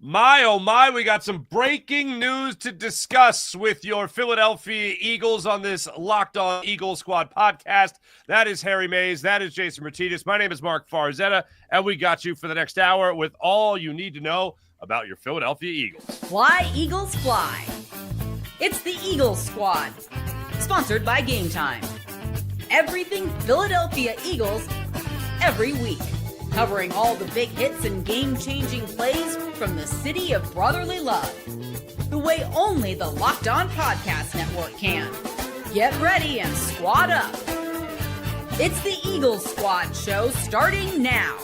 My, oh my, we got some breaking news to discuss with your Philadelphia Eagles on this Locked On Eagles Squad podcast. That is Harry Mays. That is Jason Martinez. My name is Marc Farzetta, and we got you for the next hour with all you need to know about your Philadelphia Eagles. Fly, Eagles, fly. It's the Eagles Squad, sponsored by Game Time. Everything Philadelphia Eagles every week. Covering all the big hits and game-changing plays from the city of brotherly love. The way only the Locked On Podcast Network can. Get ready and squad up. It's the Eagles Squad show starting now.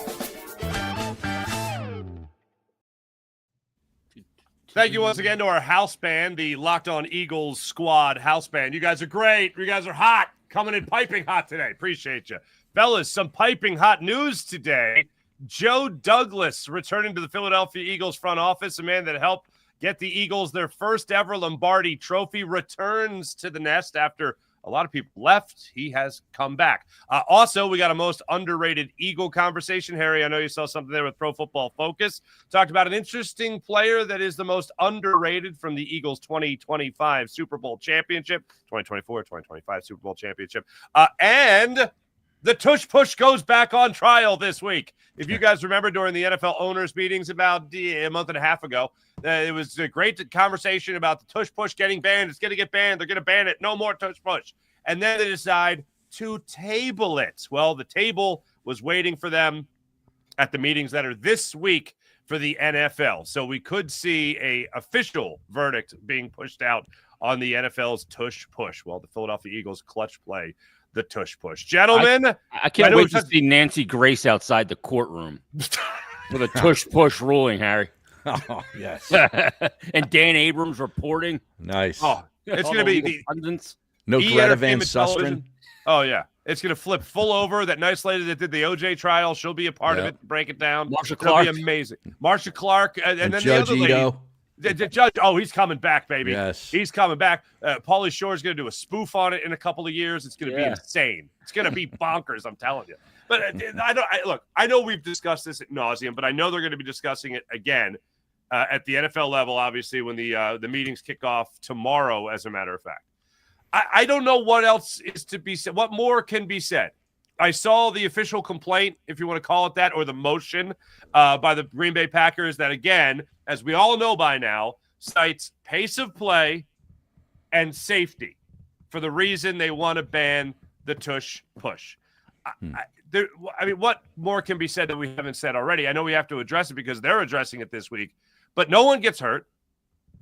Thank you once again to our house band, the Locked On Eagles Squad house band. You guys are great. You guys are hot. Coming in piping hot today. Appreciate you. Fellas, some piping hot news today. Joe Douglas returning to the Philadelphia Eagles front office, a man that helped get the Eagles their first ever Lombardi trophy, returns to the nest after a lot of people left. He has come back. Also, we got a most underrated Eagle conversation. Harry, I know you saw something there with Pro Football Focus. Talked about an interesting player that is the most underrated from the Eagles 2025 Super Bowl championship, 2024, 2025 Super Bowl championship. And the Tush Push goes back on trial this week. If you guys remember during the NFL owners meetings about a month and a half ago, it was a great conversation about the Tush Push getting banned. It's going to get banned. They're going to ban it. No more Tush Push. And then they decide to table it. Well, the table was waiting for them at the meetings that are this week for the NFL. So we could see a official verdict being pushed out on the NFL's Tush Push. Well, the Philadelphia Eagles clutch play the Tush Push. Gentlemen, I can't wait to see Nancy Grace outside the courtroom with a Tush Push ruling, Harry. Oh, yes. And Dan Abrams reporting. Nice. Oh, it's going to be the abundance. No Greta Van Susteren. Oh, yeah. It's going to flip full over. That nice lady that did the OJ trial, she'll be a part of it, break it down. Marcia Clark. It'll be amazing. Marcia Clark. And then Judge the other lady. Ito. The judge, he's coming back, baby. Yes. He's coming back. Pauly Shore's going to do a spoof on it in a couple of years. It's going to be insane. It's going to be bonkers, I'm telling you. But I know we've discussed this ad nauseum, but I know they're going to be discussing it again at the NFL level, obviously, when the meetings kick off tomorrow, as a matter of fact. I don't know what else is to be said. What more can be said? I saw the official complaint, if you want to call it that, or the motion by the Green Bay Packers that, again, as we all know by now, cites pace of play and safety for the reason they want to ban the Tush Push. I mean, what more can be said that we haven't said already? I know we have to address it because they're addressing it this week, but no one gets hurt.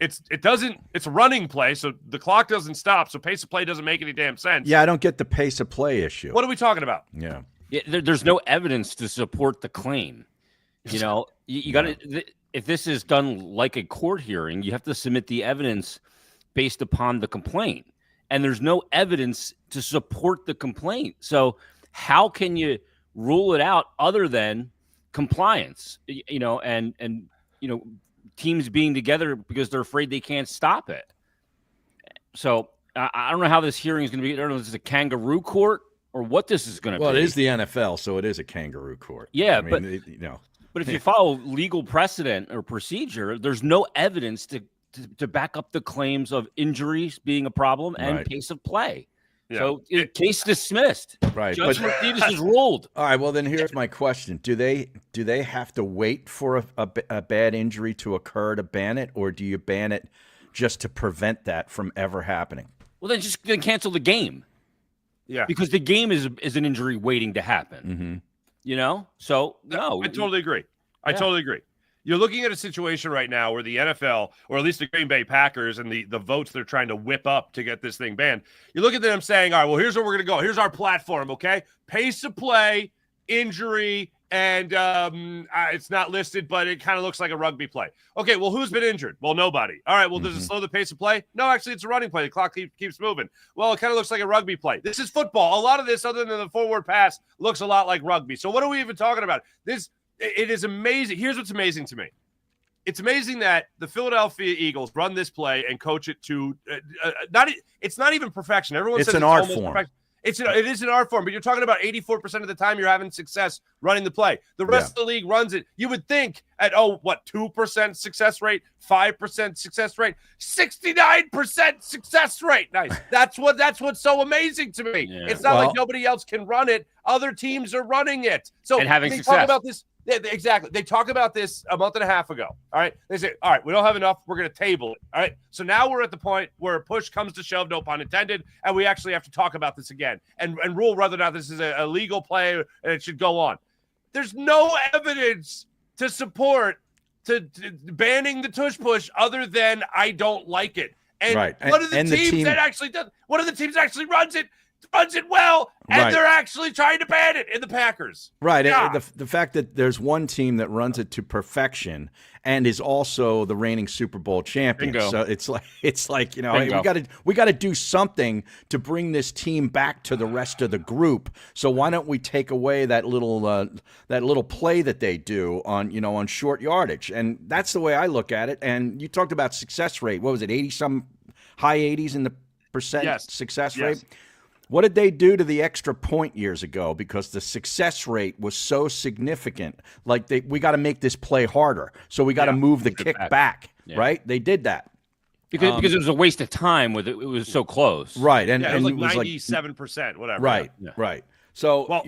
It's a running play, so the clock doesn't stop, so pace of play doesn't make any damn sense. Yeah, I don't get the pace of play issue. What are we talking about? Yeah. There's no evidence to support the claim. You know, you got to, if this is done like a court hearing, you have to submit the evidence based upon the complaint. And there's no evidence to support the complaint. So how can you rule it out other than compliance, and teams being together because they're afraid they can't stop it? So I don't know how this hearing is going to be. I don't know if this is a kangaroo court or what this is going to be. Well, it is the NFL, so it is a kangaroo court. Yeah, I mean, but if you follow legal precedent or procedure, there's no evidence to back up the claims of injuries being a problem and pace of play. Yeah. So case dismissed. Right. Judge Martinez is ruled. All right. Well, then here's my question: Do they have to wait for a bad injury to occur to ban it, or do you ban it just to prevent that from ever happening? Well, then cancel the game. Yeah. Because the game is an injury waiting to happen. Mm-hmm. So no. I totally agree. I totally agree. You're looking at a situation right now where the NFL, or at least the Green Bay Packers and the votes they're trying to whip up to get this thing banned, you look at them saying, all right, well, here's where we're going to go. Here's our platform, okay? Pace of play, injury, and it's not listed, but it kind of looks like a rugby play. Okay, well, who's been injured? Well, nobody. All right, well, does it slow the pace of play? No, actually, it's a running play. The clock keeps moving. Well, it kind of looks like a rugby play. This is football. A lot of this, other than the forward pass, looks a lot like rugby. So what are we even talking about? It is amazing. Here's what's amazing to me. It's amazing that the Philadelphia Eagles run this play and coach it to it's not even perfection. Everyone says it's an art form. it is an art form, but you're talking about 84% of the time you're having success running the play. The rest of the league runs it. You would think at 2% success rate, 5% success rate, 69% success rate. Nice. That's what's so amazing to me. Yeah. It's not like nobody else can run it. Other teams are running it. So and having success. Talk about this. Yeah, exactly. They talked about this a month and a half ago. All right. They say, all right, we don't have enough. We're going to table it. All right. So now we're at the point where push comes to shove, no pun intended, and we actually have to talk about this again and rule whether or not this is a legal play and it should go on. There's no evidence to support to banning the tush push other than I don't like it. And one of the teams that actually does, one of the teams actually runs it well, and they're actually trying to ban it in the Packers. Right. Yeah. The fact that there's one team that runs it to perfection and is also the reigning Super Bowl champion. Bingo. So it's like hey, we got to do something to bring this team back to the rest of the group. So why don't we take away that little play that they do on short yardage? And that's the way I look at it. And you talked about success rate. What was it? 80-some high 80s in the percent success rate. What did they do to the extra point years ago? Because the success rate was so significant. Like we got to make this play harder. So we got to move the kick back. Right? They did that. Because it was a waste of time with it. It was so close. Right. And it was like 97%, whatever. Right. Yeah. Right. So,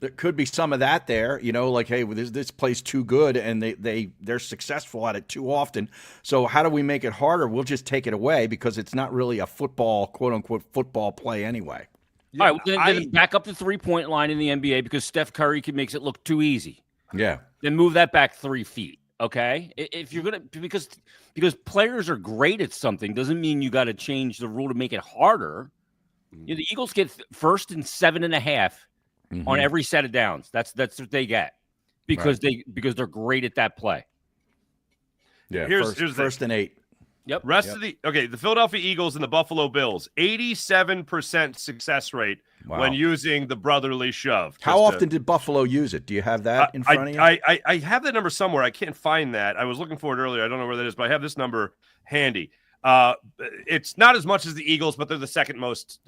there could be some of that there, like, hey, this play's too good and they're successful at it too often. So how do we make it harder? We'll just take it away because it's not really a football, quote unquote, football play anyway. Yeah, all right, then back up the 3-point line in the NBA because Steph Curry makes it look too easy. Yeah. Then move that back 3 feet. Okay. If you're going to, because players are great at something doesn't mean you got to change the rule to make it harder. The Eagles get first and 7.5. On every set of downs. That's what they get because they're great at that play. Yeah, here's first and 8. Yep. The Philadelphia Eagles and the Buffalo Bills, 87% success rate when using the brotherly shove. How often did Buffalo use it? Do you have that in front of you? I have that number somewhere. I can't find that. I was looking for it earlier. I don't know where that is, but I have this number handy. It's not as much as the Eagles, but they're the second most.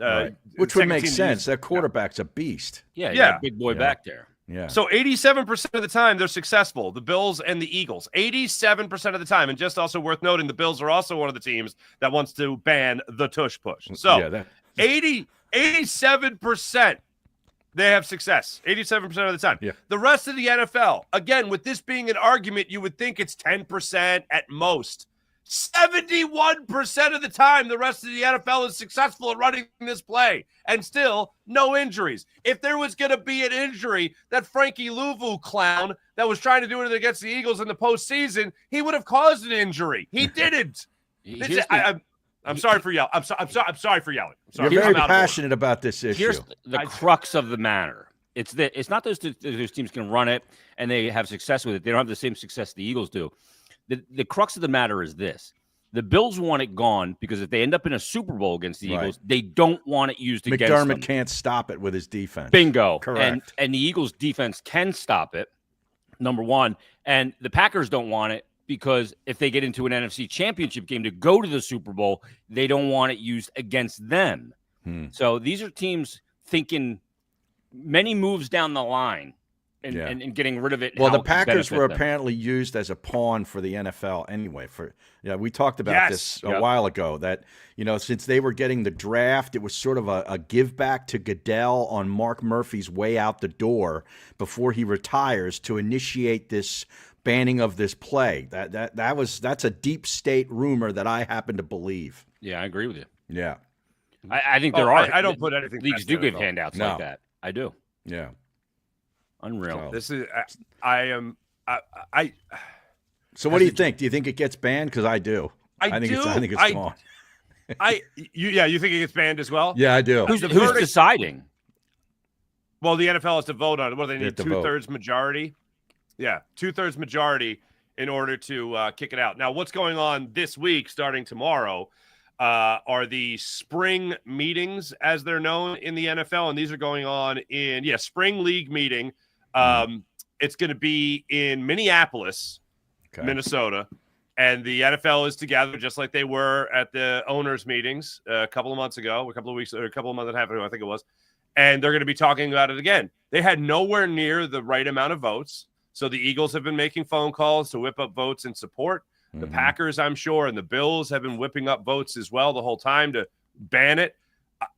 Which would make sense. That quarterback's a beast. Yeah, big boy back there. Yeah. So 87% of the time they're successful, the Bills and the Eagles. 87% of the time. And just also worth noting, the Bills are also one of the teams that wants to ban the tush push. So 87% they have success. 87% of the time. Yeah. The rest of the NFL, again, with this being an argument, you would think it's 10% at most. 71% of the time, the rest of the NFL is successful at running this play, and still no injuries. If there was going to be an injury, that Frankie Louvu clown that was trying to do it against the Eagles in the postseason, he would have caused an injury. He didn't. I'm sorry for yelling. I'm sorry for yelling. You're very passionate about this issue. Here's the crux of the matter. It's not those teams can run it and they have success with it. They don't have the same success the Eagles do. The crux of the matter is this. The Bills want it gone because if they end up in a Super Bowl against the Eagles, they don't want it used against them. McDermott can't stop it with his defense. Bingo. Correct. And the Eagles' defense can stop it, number one. And the Packers don't want it because if they get into an NFC championship game to go to the Super Bowl, they don't want it used against them. So these are teams thinking many moves down the line. And getting rid of it. Well, the Packers were apparently used as a pawn for the NFL anyway. We talked about this a while ago that, since they were getting the draft, it was sort of a give back to Goodell on Mark Murphy's way out the door before he retires to initiate this banning of this play. That's a deep state rumor that I happen to believe. Yeah, I agree with you. Yeah. I think there are. I don't put anything. Leagues do give handouts like that. I do. Yeah. Unreal. This is So what do you think? Do you think it gets banned? Because I do. I think it's gone. You think it gets banned as well? Yeah, I do. Who's deciding? Well, the NFL has to vote on it. What do they need? 2/3 majority. Yeah, 2/3 majority in order to kick it out. Now, what's going on this week, starting tomorrow, are the spring meetings, as they're known in the NFL, and these are going on in spring league meeting. It's going to be in Minneapolis, Minnesota, And the NFL is together just like they were at the owners' meetings a couple of months ago, a couple of weeks, or a couple of months and a half ago, I think it was. And they're going to be talking about it again. They had nowhere near the right amount of votes. So the Eagles have been making phone calls to whip up votes in support. The Packers, I'm sure, and the Bills have been whipping up votes as well the whole time to ban it.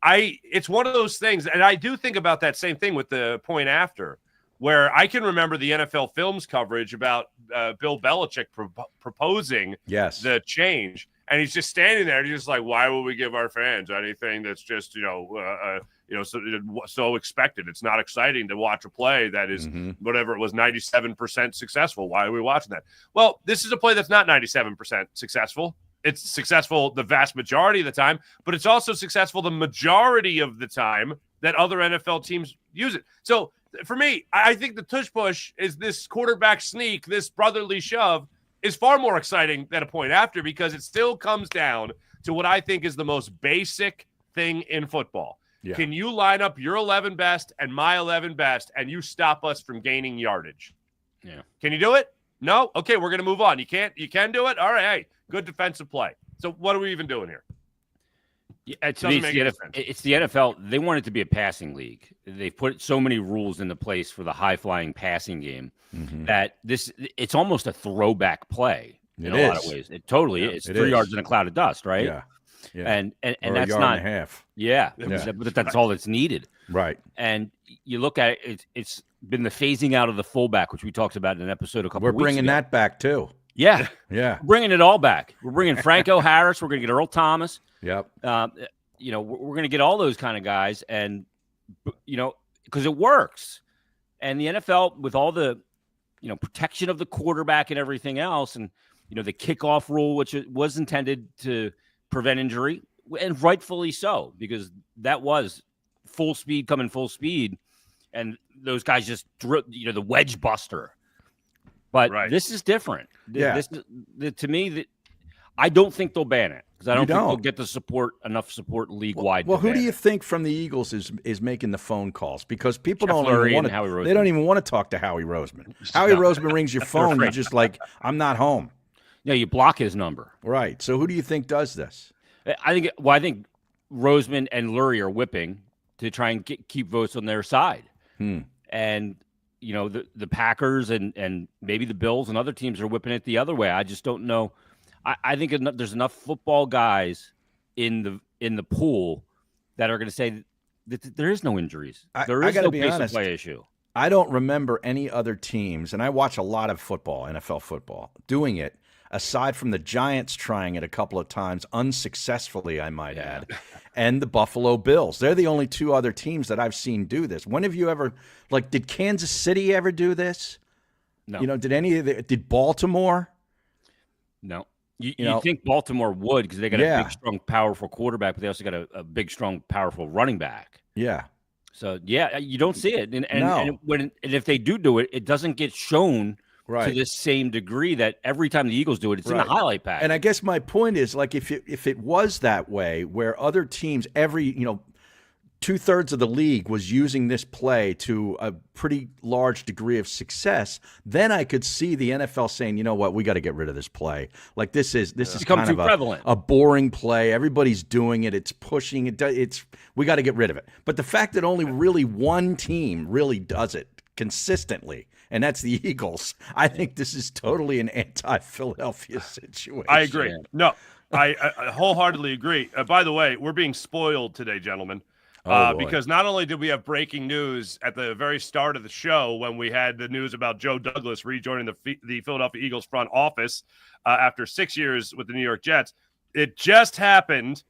It's one of those things, and I do think about that same thing with the point after, where I can remember the NFL Films coverage about Bill Belichick proposing the change, and he's just standing there, and he's just like, "Why would we give our fans anything that's just so expected? It's not exciting to watch a play that is whatever it was 97% successful. Why are we watching that?" Well, this is a play that's not 97% successful. It's successful the vast majority of the time, but it's also successful the majority of the time that other NFL teams use it. So for me, I think the tush push is this quarterback sneak, this brotherly shove is far more exciting than a point after, because it still comes down to what I think is the most basic thing in football. Yeah. Can you line up your 11 best and my 11 best and you stop us from gaining yardage? Yeah. Can you do it? No? Okay, we're going to move on. You can do it? All right, hey, good defensive play. So what are we even doing here? Yeah, to me, it's the NFL. They want it to be a passing league. They've put so many rules into place for the high-flying passing game that it's almost a throwback play in a lot of ways. It totally is. 3 yards in a cloud of dust, right? Yeah. And or that's a yard not and a half. Yeah. But that's all that's needed. Right. And you look at it, it's been the phasing out of the fullback, which we talked about in an episode a couple of weeks ago. We're bringing that back too. Yeah. Yeah. We're bringing it all back. We're bringing Franco Harris. We're going to get Earl Thomas. Yep. We're going to get all those kind of guys, and because it works. And the NFL, with all the protection of the quarterback and everything else, and the kickoff rule, which was intended to prevent injury, and rightfully so, because that was full speed, and those guys just the wedge buster. But this is different. Yeah. To me, I don't think they'll ban it, because I don't think they'll get the enough support league wide. Well, who do you think from the Eagles is making the phone calls? Because people don't even want to. They don't even want to talk to Howie Roseman. Howie Roseman rings your phone. You're just like, I'm not home. Yeah, you block his number. Right. So who do you think does this? I think Roseman and Lurie are whipping to try and keep votes on their side. And the Packers and maybe the Bills and other teams are whipping it the other way. I just don't know. I think there's enough football guys in the pool that are going to say that there is no injuries. There is no basic play issue. I don't remember any other teams, and I watch a lot of football, NFL football, doing it, aside from the Giants trying it a couple of times, unsuccessfully, I might add, and the Buffalo Bills. They're the only two other teams that I've seen do this. When have you ever, did Kansas City ever do this? No. Did Baltimore? No. You think Baltimore would, because they got a big, strong, powerful quarterback, but they also got a big, strong, powerful running back. Yeah. So, you don't see it. And if they do it, it doesn't get shown to the same degree that every time the Eagles do it, it's in the highlight pack. And I guess my point is, if it was that way, where other teams, every 2/3 of the league was using this play to a pretty large degree of success, then I could see the NFL saying, you know what, we got to get rid of this play. This is kind of a boring play. Everybody's doing it. It's pushing it. We got to get rid of it. But the fact that only really one team really does it consistently, and that's the Eagles, I think this is totally an anti-Philadelphia situation. I agree. No, I wholeheartedly agree. By the way, we're being spoiled today, gentlemen. Because not only did we have breaking news at the very start of the show when we had the news about Joe Douglas rejoining the Philadelphia Eagles front office after 6 years with the New York Jets, it just happened.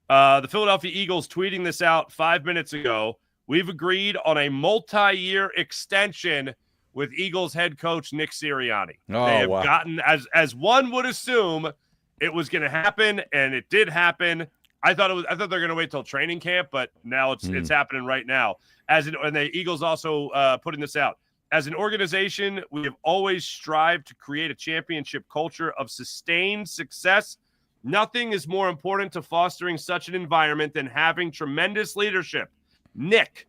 The Philadelphia Eagles tweeting this out 5 minutes ago. We've agreed on a multi-year extension with Eagles head coach Nick Sirianni. They have gotten, as one would assume, it was going to happen, and it did happen. I thought they're going to wait till training camp, but now it's happening right now. And the Eagles also putting this out. As an organization, we have always strived to create a championship culture of sustained success. Nothing is more important to fostering such an environment than having tremendous leadership. Nick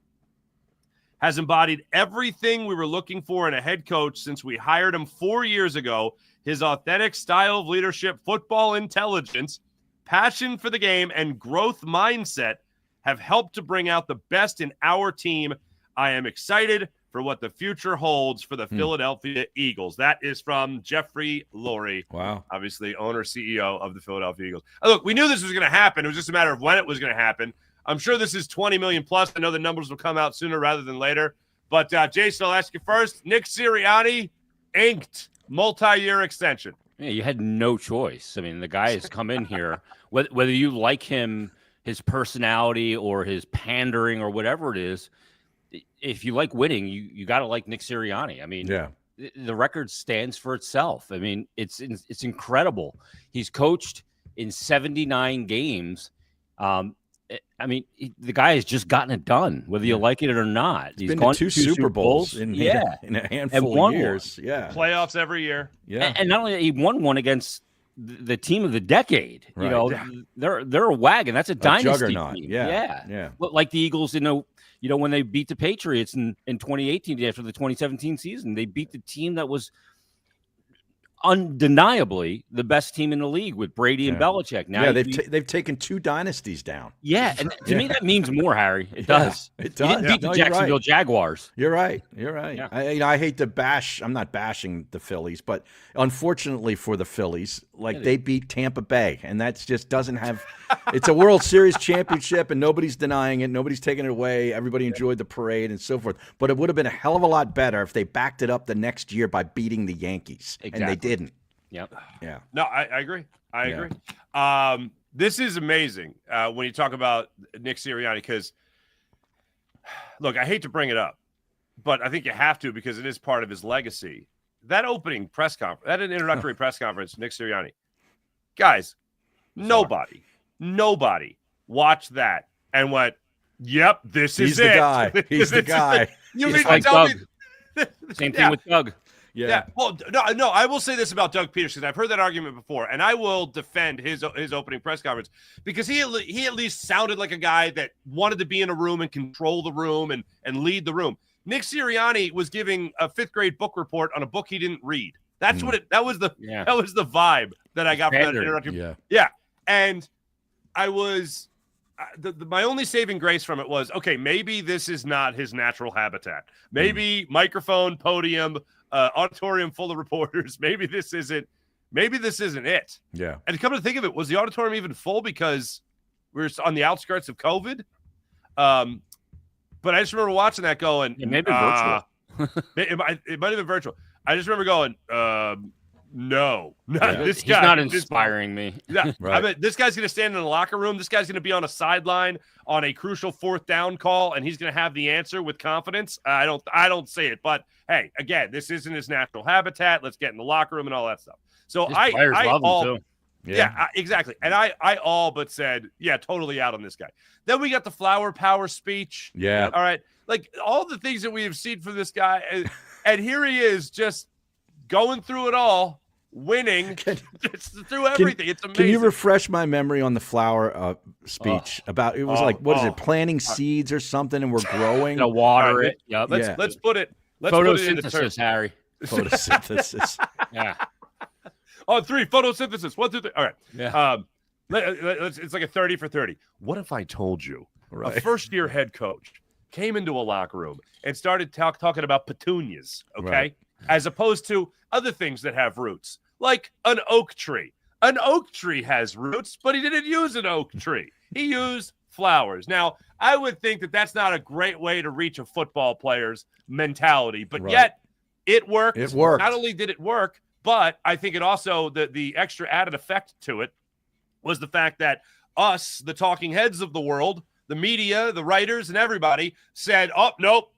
has embodied everything we were looking for in a head coach since we hired him 4 years ago. His authentic style of leadership, football intelligence, passion for the game, and growth mindset have helped to bring out the best in our team. I am excited for what the future holds for the Philadelphia Eagles. That is from Jeffrey Lurie. Wow. Obviously, owner, CEO of the Philadelphia Eagles. Look, we knew this was going to happen. It was just a matter of when it was going to happen. I'm sure this is 20 million plus. I know the numbers will come out sooner rather than later. But, Jason, I'll ask you first. Nick Sirianni inked multi-year extension. Yeah, you had no choice. I mean, the guy has come in here, whether you like him, his personality or his pandering or whatever it is, if you like winning, you got to like Nick Sirianni. I mean, the record stands for itself. I mean, it's incredible. He's coached in 79 games. I mean, the guy has just gotten it done, whether you like it or not. He's been to two Super Bowls in a handful of years. Playoffs every year. And not only he won one against the team of the decade. Right. You know, they're a wagon. That's a dynasty juggernaut. team. Yeah. Like the Eagles, when they beat the Patriots in 2018 after the 2017 season, they beat the team that was undeniably the best team in the league with Brady and Belichick. Now, they've taken two dynasties down. Yeah, and to me that means more, Harry. It does. It does. He didn't beat the Jacksonville Jaguars. You're right. Yeah. I hate to bash. I'm not bashing the Phillies, but unfortunately for the Phillies, they beat Tampa Bay, and that just doesn't have. It's a World Series championship, and nobody's denying it. Nobody's taking it away. Everybody enjoyed the parade and so forth. But it would have been a hell of a lot better if they backed it up the next year by beating the Yankees, and they didn't. Yep. Yeah. No, I agree. I agree. This is amazing when you talk about Nick Sirianni because, look, I hate to bring it up, but I think you have to because it is part of his legacy. That opening press conference, that introductory press conference, Nick Sirianni, guys, nobody watched that and went, "Yep, this is it." He's the guy. You it's mean like tell Doug. me? Same thing with Doug. Yeah. Well, no. I will say this about Doug Peterson. I've heard that argument before, and I will defend his opening press conference because he at least sounded like a guy that wanted to be in a room and control the room and lead the room. Nick Sirianni was giving a 5th grade book report on a book he didn't read. That's what that was the vibe that I got from that introduction. Yeah. And I was my only saving grace from it was, okay, maybe this is not his natural habitat. Maybe microphone, podium, auditorium full of reporters. Maybe this isn't it. Yeah. And to come to think of it, was the auditorium even full because we were on the outskirts of COVID? But I just remember watching that going, maybe virtual. it might have been virtual. I just remember going, no, he's not inspiring me. Yeah, right. I mean, this guy's going to stand in the locker room. This guy's going to be on a sideline on a crucial 4th down call, and he's going to have the answer with confidence. I don't say it, but hey, again, this isn't his natural habitat. Let's get in the locker room and all that stuff. So players love him too. Yeah, exactly. And I all but said, yeah, totally out on this guy. Then we got the flower power speech. Yeah. All right. Like all the things that we have seen from this guy. And here he is just going through it all, winning through everything. It's amazing. Can you refresh my memory on the flower speech about, it was what is it? Planting seeds or something and we're growing. Water it. Yep. Let's put it. Photosynthesis, Harry. Photosynthesis. Yeah. On 3, photosynthesis. 1, 2, 3. All right. Yeah. It's like a 30 for 30. What if I told you a first-year head coach came into a locker room and started talking about petunias, okay, as opposed to other things that have roots, like an oak tree. An oak tree has roots, but he didn't use an oak tree. He used flowers. Now, I would think that that's not a great way to reach a football player's mentality, but yet it worked. It worked. Not only did it work, but I think it also, the extra added effect to it was the fact that us, the talking heads of the world, the media, the writers, and everybody said, oh, nope,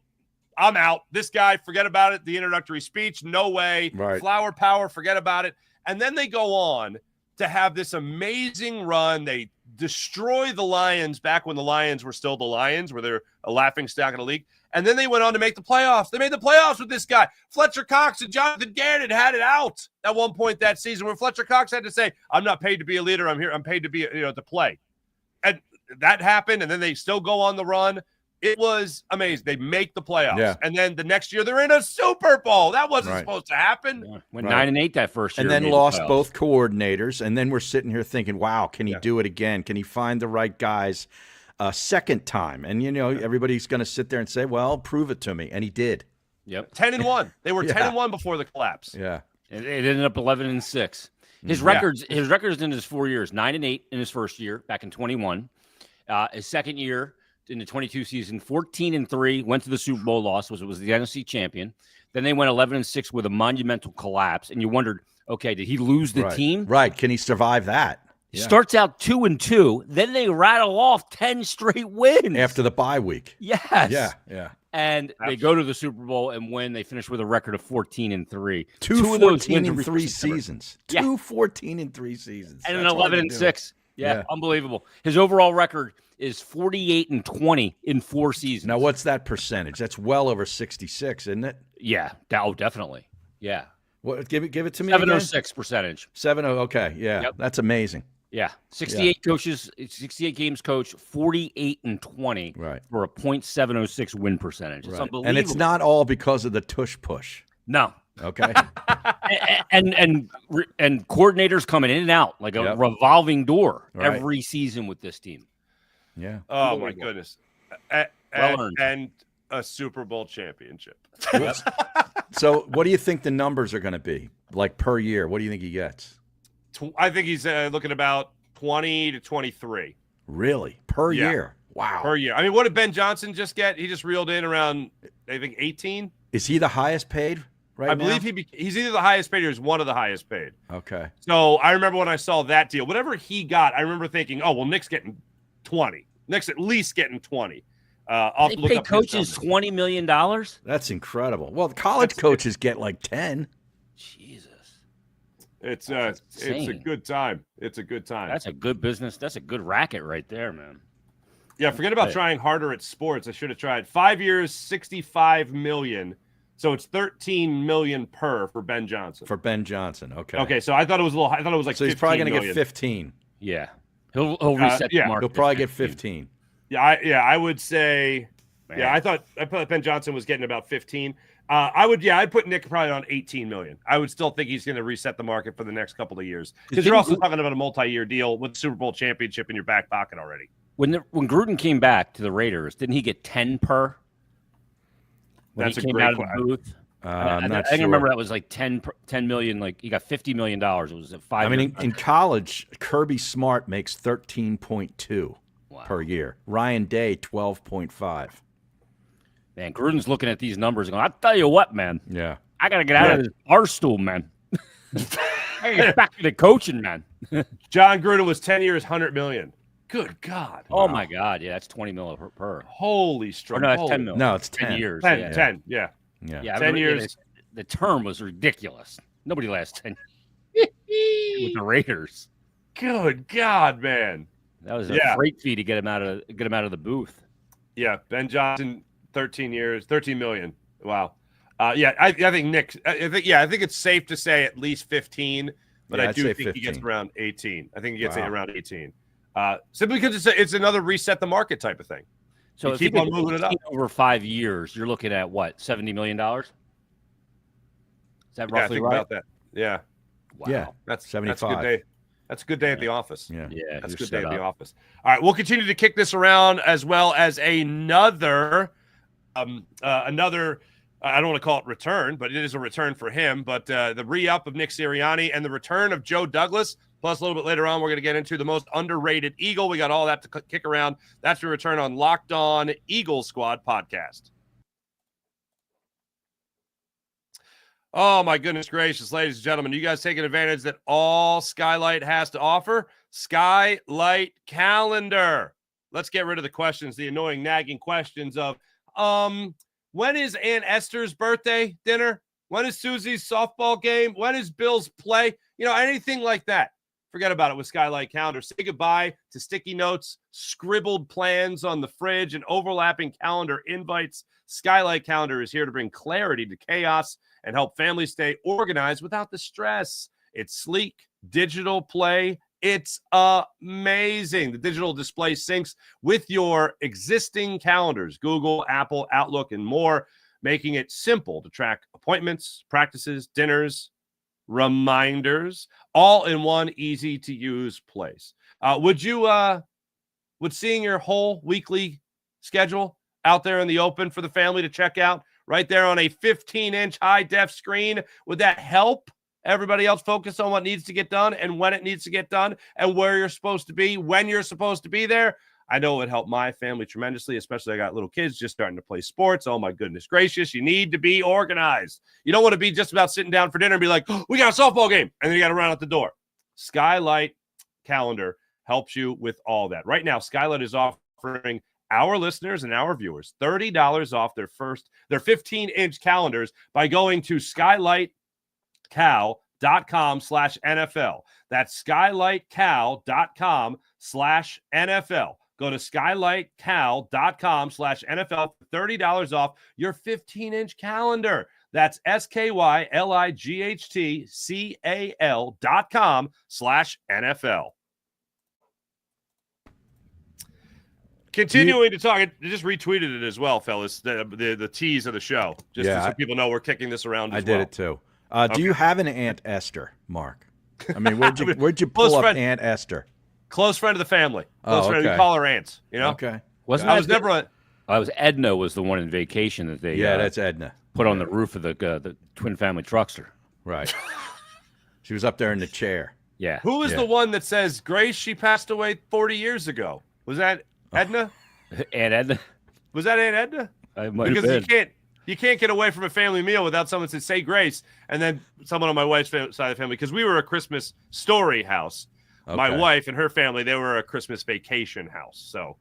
I'm out. This guy, forget about it. The introductory speech, no way. Right. Flower power, forget about it. And then they go on to have this amazing run. They destroy the Lions back when the Lions were still the Lions, where they're a laughingstock in the league. And then they went on to make the playoffs. They made the playoffs with this guy. Fletcher Cox and Jonathan Gannon had it out at one point that season where Fletcher Cox had to say, I'm not paid to be a leader. I'm here. I'm paid to be, to play. And that happened. And then they still go on the run. It was amazing. They make the playoffs. Yeah. And then the next year, they're in a Super Bowl. That wasn't supposed to happen. Yeah. Went 9-8 that first year. And then lost both coordinators. And then we're sitting here thinking, wow, can he do it again? Can he find the right guys a second time? And, everybody's going to sit there and say, well, prove it to me. And he did. Yep. 10-1. They were 10-1 before the collapse. Yeah. It ended up 11-6. His records in his 4 years: 9-8 in his first year back in 21. His second year in the 22 season, 14-3, went to the Super Bowl, loss, was the NFC champion. Then they went 11-6 with a monumental collapse, and you wondered, okay, did he lose the team? Right. Can he survive that? He starts out 2-2, then they rattle off 10 straight wins after the bye week. Yes. Yeah. And they go to the Super Bowl and win. They finish with a record of 14-3. Two 14-3 seasons. Yeah. 2 14-3 seasons. And an 11-6. Yeah, unbelievable. His overall record is 48-20 in 4 seasons. Now, what's that percentage? That's well over 66, isn't it? Yeah. Oh, definitely. Yeah. What? Give it to me. 706 percentage. 70. Okay. Yeah. Yep. That's amazing. Yeah. 68 coaches, 68 games coached, 48-20 for a .706 win percentage. It's unbelievable. And it's not all because of the tush push. No. Okay. and coordinators coming in and out like a revolving door every season with this team. Yeah. Oh my goodness. And a Super Bowl championship. So what do you think the numbers are going to be like per year? What do you think he gets? I think he's looking about 20 to 23. Really? Per year? Wow. Per year. I mean, what did Ben Johnson just get? He just reeled in around, I think, 18. Is he the highest paid right now? I believe he's either the highest paid or he's one of the highest paid. Okay. So I remember when I saw that deal, whatever he got, I remember thinking, oh, well, Nick's getting 20. Nick's at least getting 20. They pay coaches $20 million? That's incredible. Well, the college coaches get like 10. Jesus. It's a good time. It's a good time. That's a good business. That's a good racket right there, man. Yeah, forget about trying harder at sports. I should have tried. 5 years, $65 million. So it's $13 million per for Ben Johnson. For Ben Johnson, okay. Okay, so I thought it was a little. I thought it was like. So he's probably going to get 15. Yeah, he'll reset the market. He'll probably get 15. I would say. Man. Yeah, I thought Ben Johnson was getting about 15. I'd put Nick probably on 18 million. I would still think he's going to reset the market for the next couple of years because you're also talking about a multi-year deal with the Super Bowl championship in your back pocket already. When Gruden came back to the Raiders, didn't he get 10 per? When That's he came great out of the booth. I can remember that was like 10 million. Like he got $50 million. It was a 5. I mean, in college, Kirby Smart makes 13.2 per year. Ryan Day 12.5. Man, Gruden's looking at these numbers and going, I'll tell you what, man. Yeah. I got to get out of this bar stool, man. I got to get back to the coaching, man. John Gruden was 10 years, $100 million. Good God. Oh, my God. Yeah, that's $20 million per. Holy strong. No, that's $10 million. No, it's 10. 10 years. 10, yeah. 10 years. The term was ridiculous. Nobody lasts 10 years with the Raiders. Good God, man. That was a freight fee to get him out of the booth. Yeah, Ben Johnson, 13 years, 13 million. Wow. I think Nick. I think it's safe to say at least 15, but I do think 15. He gets around 18. I think he gets around 18. Simply because it's another reset the market type of thing. So you keep on moving it up over 5 years. You're looking at what, $70 million? Is that roughly right? About that. Yeah. Wow. Yeah. That's 75. That's a good day. That's a good day at the office. Yeah. That's a good day at the office. All right, we'll continue to kick this around as well as another. I don't want to call it return, but it is a return for him. But the re-up of Nick Sirianni and the return of Joe Douglas. Plus, a little bit later on, we're going to get into the most underrated Eagle. We got all that to kick around. That's the return on Locked On Eagles Squad podcast. Oh, my goodness gracious, ladies and gentlemen. You guys taking advantage that all Skylight has to offer? Skylight Calendar. Let's get rid of the questions, the annoying, nagging questions of, when is Aunt Esther's birthday dinner? When is Susie's softball game? When is Bill's play? Anything like that. Forget about it with Skylight Calendar. Say goodbye to sticky notes, scribbled plans on the fridge, and overlapping calendar invites. Skylight Calendar is here to bring clarity to chaos and help families stay organized without the stress. It's sleek, digital play, It's amazing. The digital display syncs with your existing calendars, Google, Apple, Outlook, and more, making it simple to track appointments, practices, dinners, reminders, all in one easy-to-use place. Would seeing your whole weekly schedule out there in the open for the family to check out right there on a 15-inch high-def screen, would that help everybody else focus on what needs to get done and when it needs to get done and where you're supposed to be, when you're supposed to be there? I know it would help my family tremendously, especially I got little kids just starting to play sports. Oh, my goodness gracious. You need to be organized. You don't want to be just about sitting down for dinner and be like, oh, we got a softball game, and then you got to run out the door. Skylight Calendar helps you with all that. Right now, Skylight is offering our listeners and our viewers $30 off their 15-inch calendars by going to skylightcal.com/NFL. That's skylightcal.com/NFL. Go to skylightcal.com/NFL for $30 off your 15-inch calendar. That's skylightcal.com/NFL. Continuing to talk, I just retweeted it as well, fellas, the tease of the show, just so people know we're kicking this around as well. I did it too. Do you have an Aunt Esther, Marc? I mean, where'd you pull up Aunt Esther? Close friend of the family. Close friend. We call her aunts, you know? Okay. I was Edna was the one in Vacation that they that's Edna. Put on the roof of the twin family truckster. Right. She was up there in the chair. Yeah. Who was the one that says, Grace, she passed away 40 years ago? Was that Edna? Aunt Edna? Was that Aunt Edna? Because you can't get away from a family meal without someone to say grace, and then someone on my wife's side of the family, because we were a Christmas story house. Okay. My wife and her family, they were a Christmas vacation house. So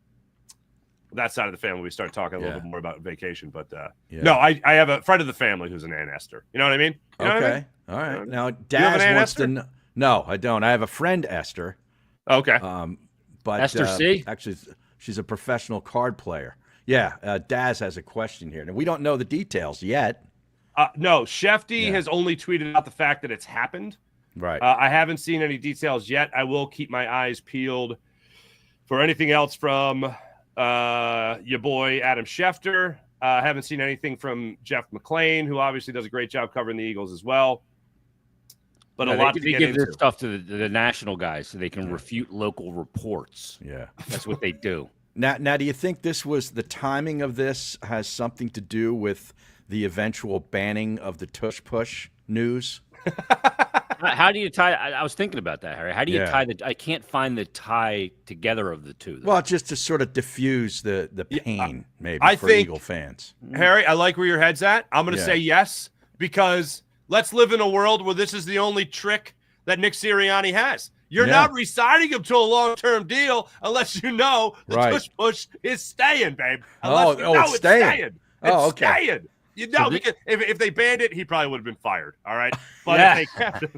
that side of the family, we started talking a little bit more about vacation. But no, I have a friend of the family who's an Aunt Esther. You know what I mean? You know what I mean? All right. Now, Daz wants to know. No, I don't. I have a friend, Esther. Okay. But Esther C? Actually, she's a professional card player. Yeah, Daz has a question here. Now, we don't know the details yet. No, Shefty has only tweeted out the fact that it's happened. Right. I haven't seen any details yet. I will keep my eyes peeled for anything else from your boy Adam Schefter. I haven't seen anything from Jeff McClain, who obviously does a great job covering the Eagles as well. But a lot to get into. This stuff to the national guys so they can refute local reports. Yeah, that's what they do. Now, do you think the timing of this has something to do with the eventual banning of the Tush Push news? How do you tie? I was thinking about that, Harry. How do you tie I can't find the tie together of the two. Though. Well, just to sort of diffuse the pain, maybe, for Eagle fans. Harry, I like where your head's at. I'm going to say yes, because let's live in a world where this is the only trick that Nick Sirianni has. You're not re-signing him to a long-term deal unless you know the Tush Push is staying, babe. Unless it's staying. It's staying. You know, because if they banned it, he probably would have been fired. All right, but if they kept it,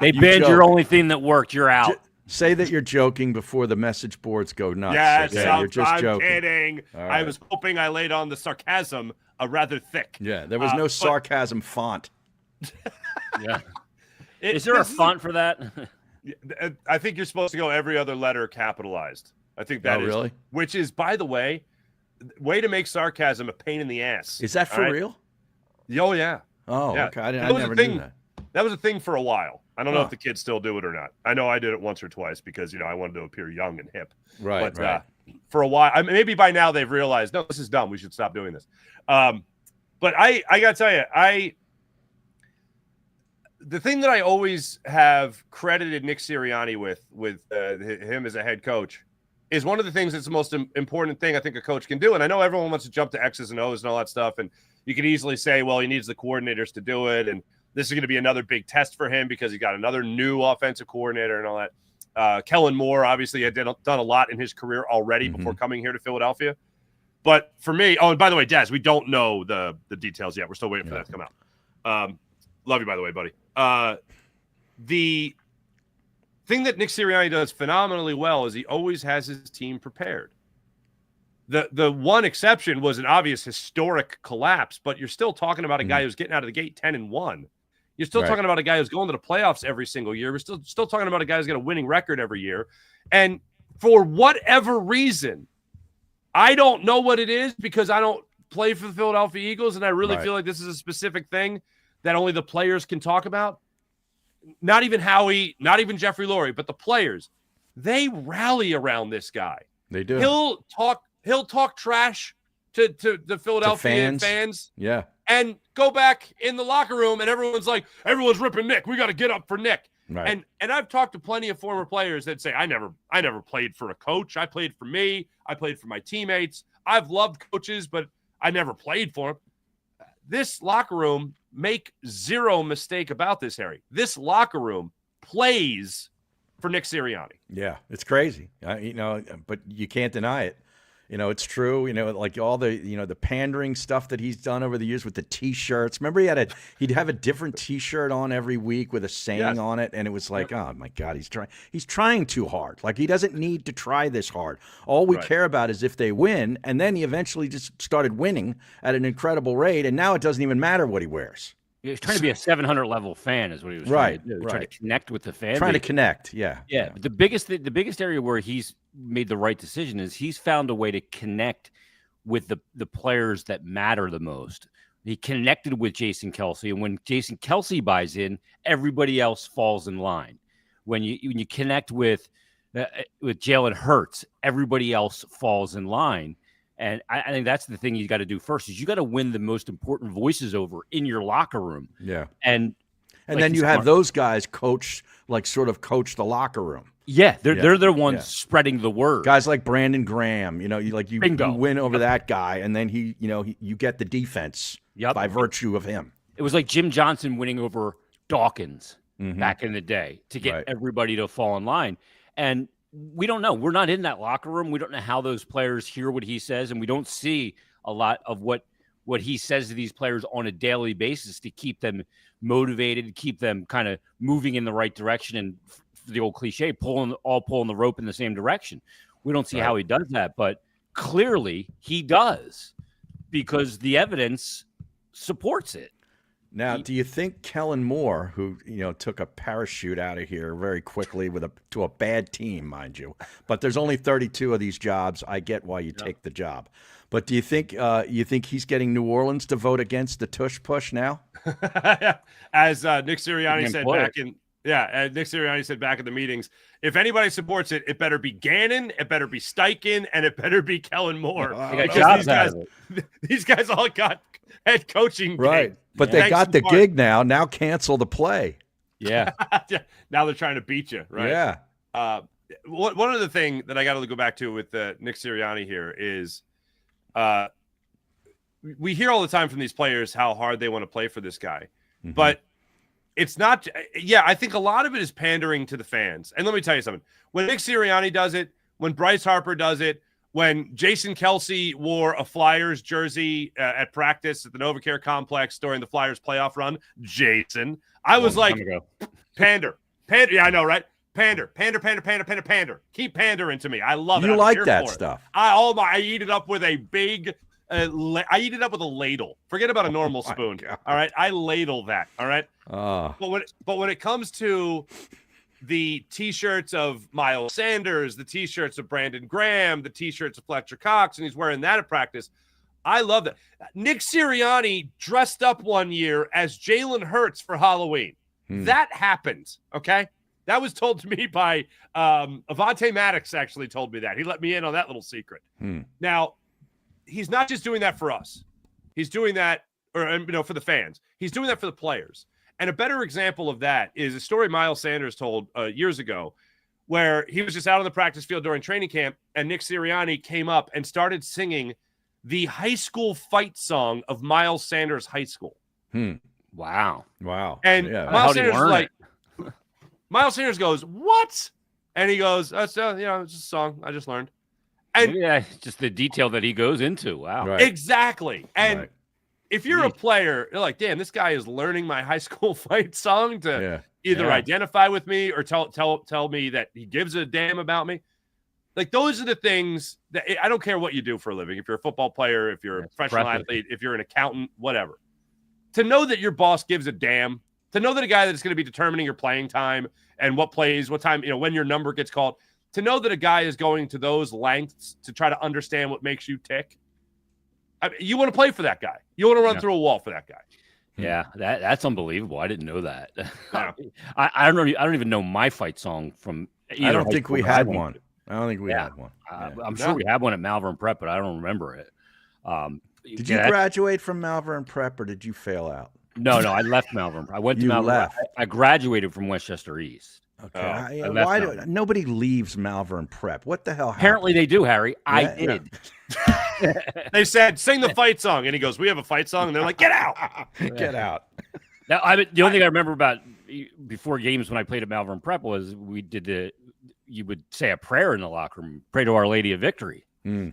they banned your only thing that worked. You're out. Say that you're joking before the message boards go nuts. Yes, you're just joking. Kidding. Right. I was hoping I laid on the sarcasm rather thick. Yeah, there was no sarcasm font. Yeah. Is there a font for that? I think you're supposed to go every other letter capitalized. I think that is. Really? Which is, by the way to make sarcasm a pain in the ass. Is that for real? Oh, yeah. Oh, yeah. Okay. I never knew that. That was a thing for a while. I don't know if the kids still do it or not. I know I did it once or twice because, I wanted to appear young and hip. Right, but, for a while, maybe by now they've realized, no, this is dumb. We should stop doing this. But I got to tell you, the thing that I always have credited Nick Sirianni with him as a head coach is one of the things that's the most important thing I think a coach can do. And I know everyone wants to jump to X's and O's and all that stuff. And you could easily say, well, he needs the coordinators to do it. And this is going to be another big test for him because he got another new offensive coordinator and all that. Kellen Moore obviously had done a lot in his career already before coming here to Philadelphia. But for me, and by the way, Daz, we don't know the details yet. We're still waiting for that to come out. Love you, by the way, buddy. The thing that Nick Sirianni does phenomenally well is he always has his team prepared. The one exception was an obvious historic collapse, but you're still talking about a guy who's getting out of the gate 10-1. You're still talking about a guy who's going to the playoffs every single year. We're still talking about a guy who's got a winning record every year. And for whatever reason, I don't know what it is because I don't play for the Philadelphia Eagles, and I really feel like this is a specific thing that only the players can talk about. Not even Howie, not even Jeffrey Lurie, but the players. They rally around this guy. They do. He'll talk trash to the Philadelphia fans. Yeah. And go back in the locker room, and everyone's ripping Nick. We got to get up for Nick. Right. And I've talked to plenty of former players that say, I never played for a coach. I played for me. I played for my teammates. I've loved coaches, but I never played for them. This locker room, make zero mistake about this, Harry. This locker room plays for Nick Sirianni. Yeah, it's crazy. But you can't deny it. It's true. Like all the, the pandering stuff that he's done over the years with the T-shirts. Remember he'd have a different T-shirt on every week with a saying on it. And it was like, oh my God, he's trying too hard. Like he doesn't need to try this hard. All we care about is if they win. And then he eventually just started winning at an incredible rate. And now it doesn't even matter what he wears. He was trying to be a 700 level fan is what he was trying to do. Trying to connect with the fan. Trying to connect, yeah. Yeah, but the biggest area where he's made the right decision is he's found a way to connect with the players that matter the most. He connected with Jason Kelce, and when Jason Kelce buys in, everybody else falls in line. When you connect with Jalen Hurts, everybody else falls in line. And I think that's the thing you got to do first is you got to win the most important voices over in your locker room. Yeah. And then you have those guys coach the locker room. Yeah, they're the ones spreading the word. Guys like Brandon Graham, you win over that guy, and then you get the defense by virtue of him. It was like Jim Johnson winning over Dawkins back in the day to get everybody to fall in line. And we don't know. We're not in that locker room. We don't know how those players hear what he says, and we don't see a lot of what he says to these players on a daily basis to keep them motivated, keep them kind of moving in the right direction, and the old cliche, pulling the rope in the same direction. We don't see how he does that, but clearly he does because the evidence supports it. Now, do you think Kellen Moore, who took a parachute out of here very quickly to a bad team, mind you, but there's only 32 of these jobs. I get why you take the job, but do you think he's getting New Orleans to vote against the Tush Push now? As Nick Sirianni said Nick Sirianni said back in the meetings, if anybody supports it, it better be Gannon, it better be Steichen, and it better be Kellen Moore. These guys all got head coaching gigs. But they got the gig now. Now cancel the play. Yeah. Now they're trying to beat you, right? Yeah. One other thing that I got to go back to with Nick Sirianni here is we hear all the time from these players how hard they want to play for this guy. Mm-hmm. But it's not – I think a lot of it is pandering to the fans. And let me tell you something. When Nick Sirianni does it, when Bryce Harper does it, when Jason Kelce wore a Flyers jersey at practice at the NovaCare complex during the Flyers playoff run, Jason, I was like, pander. Yeah, I know, right? Pander. Keep pandering to me. I love it. You like that stuff. I eat it up with a big I eat it up with a ladle. Forget about a normal spoon. God. All right? I ladle that. All right? But when it comes to the T-shirts of Miles Sanders, the T-shirts of Brandon Graham, the T-shirts of Fletcher Cox, and he's wearing that at practice. I love that. Nick Sirianni dressed up one year as Jalen Hurts for Halloween. That happened, okay? That was told to me by Avante Maddox actually told me that. He let me in on that little secret. Now, he's not just doing that for us. He's doing that for the fans. He's doing that for the players. And a better example of that is a story Miles Sanders told years ago where he was just out on the practice field during training camp, and Nick Sirianni came up and started singing the high school fight song of Miles Sanders High School. Wow. And Miles Sanders goes, "What?" And he goes, "That's it's just a song I just learned." And just the detail that he goes into. Wow. Right. Exactly. And if you're a player, you're like, damn, this guy is learning my high school fight song to either identify with me or tell me that he gives a damn about me. Like, those are the things that I don't care what you do for a living. If you're a football player, if you're a professional athlete, if you're an accountant, whatever. To know that your boss gives a damn To know that a guy that's going to be determining your playing time and what plays, what time, when your number gets called, to know that a guy is going to those lengths to try to understand what makes you tick. I mean, you want to play for that guy. You want to run through a wall for that guy. Yeah, that's unbelievable. I didn't know that. I don't even know my fight song from either. I don't think we had one. I don't think we had one. I'm sure we had one at Malvern Prep, but I don't remember it. Did you graduate from Malvern Prep, or did you fail out? No, I left Malvern. I went to Malvern. Left. I graduated from Westchester East. Okay. Why nobody leaves Malvern Prep? What the hell happened? Apparently they do, Harry. I did. They said, sing the fight song. And he goes, we have a fight song. And they're like, get out. Get out. Now, the only thing I remember about before games when I played at Malvern Prep was we did you would say a prayer in the locker room, pray to Our Lady of Victory. Amen.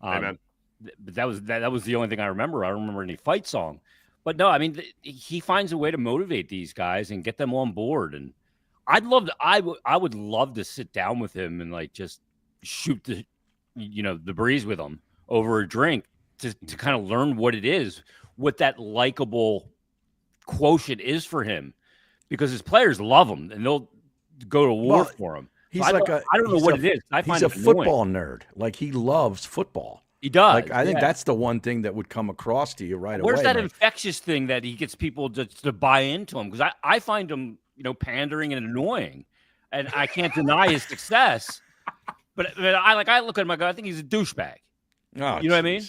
But that was the only thing I remember. I don't remember any fight song. But no, I mean, he finds a way to motivate these guys and get them on board. And I would love to sit down with him and like just shoot the breeze with him over a drink to kind of learn what it is, what that likable quotient is for him, because his players love him and they'll go to war for him. He's so I don't know what it is. He's a football nerd. Like, he loves football. He does. Like, I think that's the one thing that would come across to you right away. Where's that infectious thing that he gets people to buy into him? Because I find him, pandering and annoying, and I can't deny his success. But I look at him, I think he's a douchebag. Oh, you know what I mean?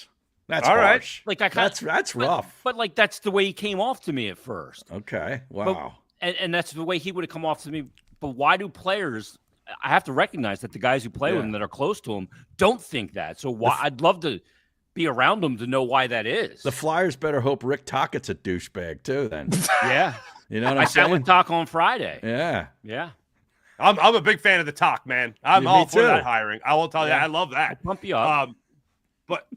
That's all harsh. right. Like that's rough. But like that's the way he came off to me at first. Okay. Wow. And that's the way he would have come off to me. But why do players? I have to recognize that the guys who play with him that are close to him don't think that. So I'd love to be around them to know why that is. The Flyers better hope Rick Tockett's a douchebag too. Then. Yeah. You know what I'm I saying? sat with Talk on Friday. Yeah. Yeah. I'm a big fan of the talk, man. I'm all for that hiring. I will tell you, I love that. I'll pump you up. But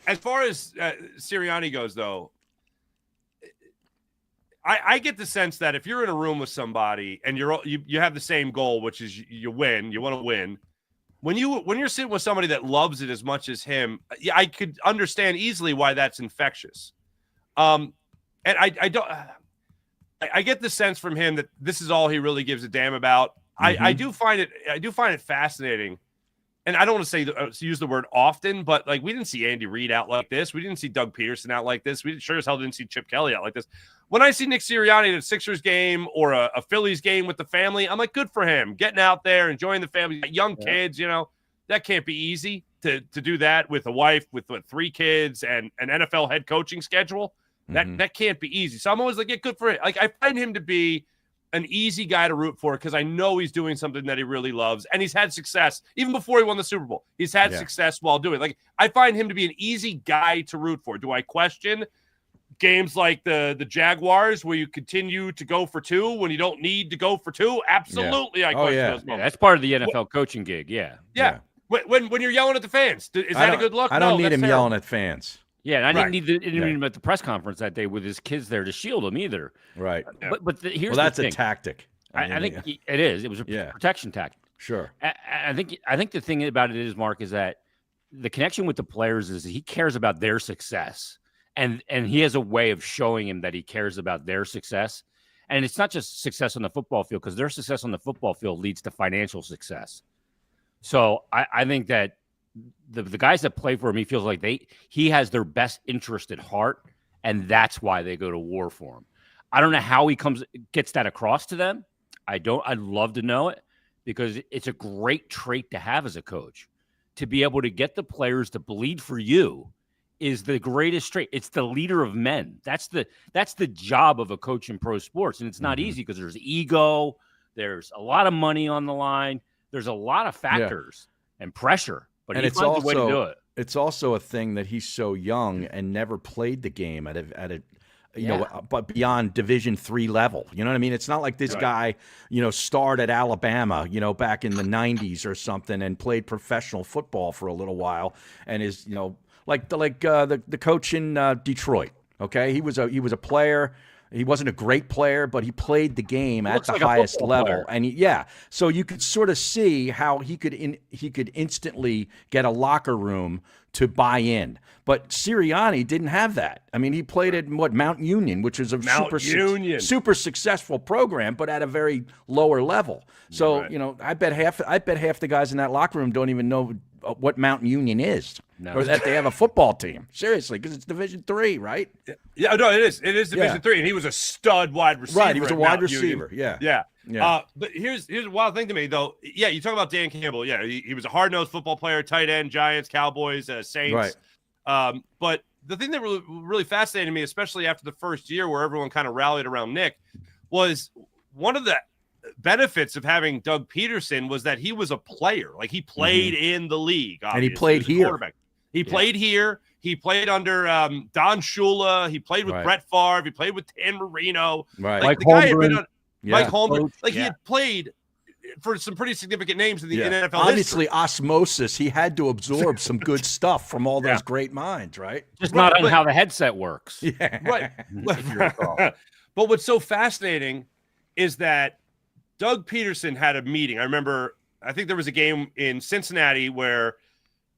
as far as Sirianni goes, though, I get the sense that if you're in a room with somebody and you have the same goal, which is you want to win. When you're sitting with somebody that loves it as much as him, I could understand easily why that's infectious. And I get the sense from him that this is all he really gives a damn about. Mm-hmm. I do find it fascinating. And I don't want to say use the word often, but like we didn't see Andy Reid out like this. We didn't see Doug Peterson out like this. We sure as hell didn't see Chip Kelly out like this. When I see Nick Sirianni at a Sixers game or a Phillies game with the family, I'm like, good for him. Getting out there, enjoying the family. Young kids, that can't be easy to do that with a wife with 3 kids and an NFL head coaching schedule. That can't be easy. So I'm always like, yeah, good for it. Like, I find him to be an easy guy to root for because I know he's doing something that he really loves, and he's had success even before he won the Super Bowl. He's had success while doing it. Like, I find him to be an easy guy to root for. Do I question games like the Jaguars where you continue to go for 2 when you don't need to go for 2? Absolutely, I question those moments. Yeah, that's part of the NFL coaching gig. Yeah. When you're yelling at the fans, is that a good look? I don't need him yelling at fans. Yeah, and I didn't need him at the press conference that day with his kids there to shield him either. Right. But here's that's the thing. A tactic. I think it is. It was a protection tactic. Sure. I think the thing about it is, Mark, is that the connection with the players is he cares about their success, and he has a way of showing him that he cares about their success. And it's not just success on the football field, because their success on the football field leads to financial success. So I think that the guys that play for him, he feels like he has their best interest at heart, and that's why they go to war for him. I don't know how he gets that across to them. I'd love to know it, because it's a great trait to have as a coach. To be able to get the players to bleed for you is the greatest trait. It's the leader of men. That's the job of a coach in pro sports, and it's not easy because there's ego, there's a lot of money on the line, there's a lot of factors and pressure. But he finds a way to do it. It's also a thing that he's so young and never played the game at a but beyond Division III level. You know what I mean? It's not like this guy, starred at Alabama, back in the 90s or something, and played professional football for a little while, and is, like the coach in Detroit. Okay, he was a player. He wasn't a great player, but he played the game at the like a highest football level. player. And so you could sort of see how he could instantly get a locker room to buy in. But Sirianni didn't have that. I mean, he played at Mount Union, which was a super successful program, but at a very lower level. So I bet half the guys in that locker room don't even know what Mount Union is, or that they have a football team. Seriously, because it's Division III, right? Yeah, no, it is. It is Division III, and he was a stud wide receiver. Right, he was a wide receiver. Yeah. But here's a wild thing to me, though. Yeah, you talk about Dan Campbell. Yeah, he was a hard-nosed football player, tight end, Giants, Cowboys, Saints. Right. But the thing that really fascinated me, especially after the first year where everyone kind of rallied around Nick, was one of the benefits of having Doug Peterson was that he was a player. Like, he played in the league, obviously. And he played here. He played here. He played under Don Shula. He played with Brett Favre. He played with Dan Marino. Right. Like, the guy had been on Mike Holmgren. Like, he had played for some pretty significant names in the NFL. Obviously, osmosis. He had to absorb some good stuff from all those great minds, right? Just not on how the headset works. Yeah. Right. But what's so fascinating is that Doug Peterson had a meeting. I remember, I think there was a game in Cincinnati where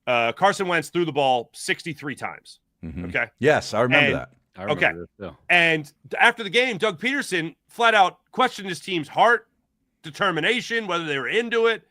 Carson Wentz threw the ball 63 times. Mm-hmm. Okay. Yes, I remember that. I remember this, And after the game, Doug Peterson flat out questioned his team's heart, determination, whether they were into it.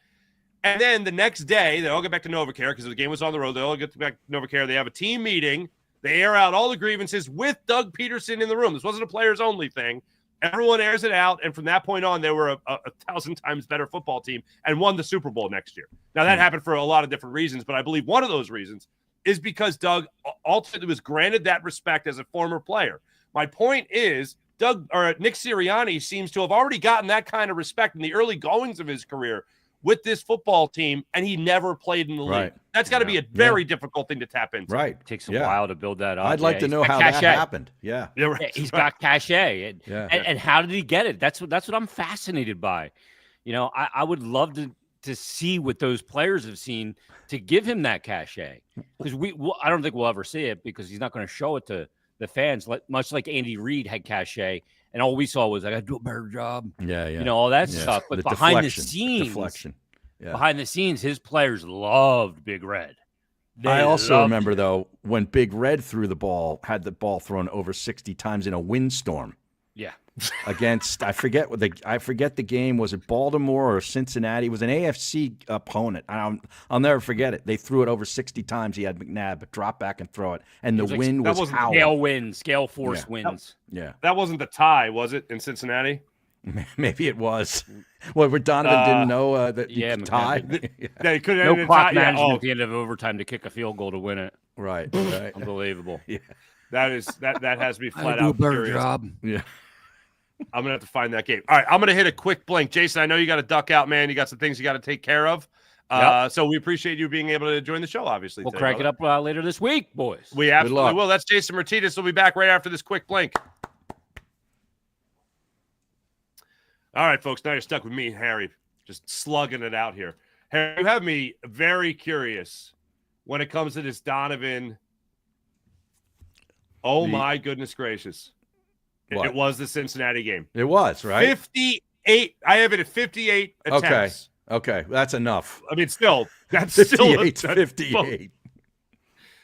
And then the next day, they all get back to NovaCare because the game was on the road. They all get back to NovaCare. They have a team meeting. They air out all the grievances with Doug Peterson in the room. This wasn't a players only thing. Everyone airs it out, and from that point on, they were a 1,000 times better football team and won the Super Bowl next year. Now, that happened for a lot of different reasons, but I believe one of those reasons is because Doug ultimately was granted that respect as a former player. My point is, Nick Sirianni seems to have already gotten that kind of respect in the early goings of his career with this football team, and he never played in the league. That's got to be a very difficult thing to tap into. It takes a while to build that up. I'd like to know how that happened. Yeah. He's got cachet. And how did he get it? That's what I'm fascinated by. I would love to see what those players have seen to give him that cachet. Because I don't think we'll ever see it because he's not going to show it to the fans, much like Andy Reid had cachet. And all we saw was, I got to do a better job. All that stuff. But behind the scenes, his players loved Big Red. I also remember, though, when Big Red threw the ball, had the ball thrown over 60 times in a windstorm. Yeah. Against, I forget the game. Was it Baltimore or Cincinnati? It was an AFC opponent. I'll never forget it. They threw it over 60 times. He had McNabb drop back and throw it, and the wind was howling. Scale force winds. That wasn't the tie, was it, in Cincinnati? Maybe it was. Where Donovan didn't know that tie. He couldn't. No clock management at the end of overtime to kick a field goal to win it. Right. Unbelievable. That has to be flat out. Do a better job. Yeah. I'm gonna have to find that game. All right, I'm gonna hit a quick blink. Jason, I know you got to duck out, man. You got some things you got to take care of. So we appreciate you being able to join the show. Obviously, we'll crank it up later this week, boys. We absolutely will. That's Jason Martinez. We'll be back right after this quick blink. All right, folks. Now you're stuck with me and Harry, just slugging it out here. Harry, you have me very curious when it comes to this Donovan. Oh my goodness gracious! It was the Cincinnati game. It was, right? 58. I have it at 58 attempts. Okay. That's enough. I mean, that's 58 to 58.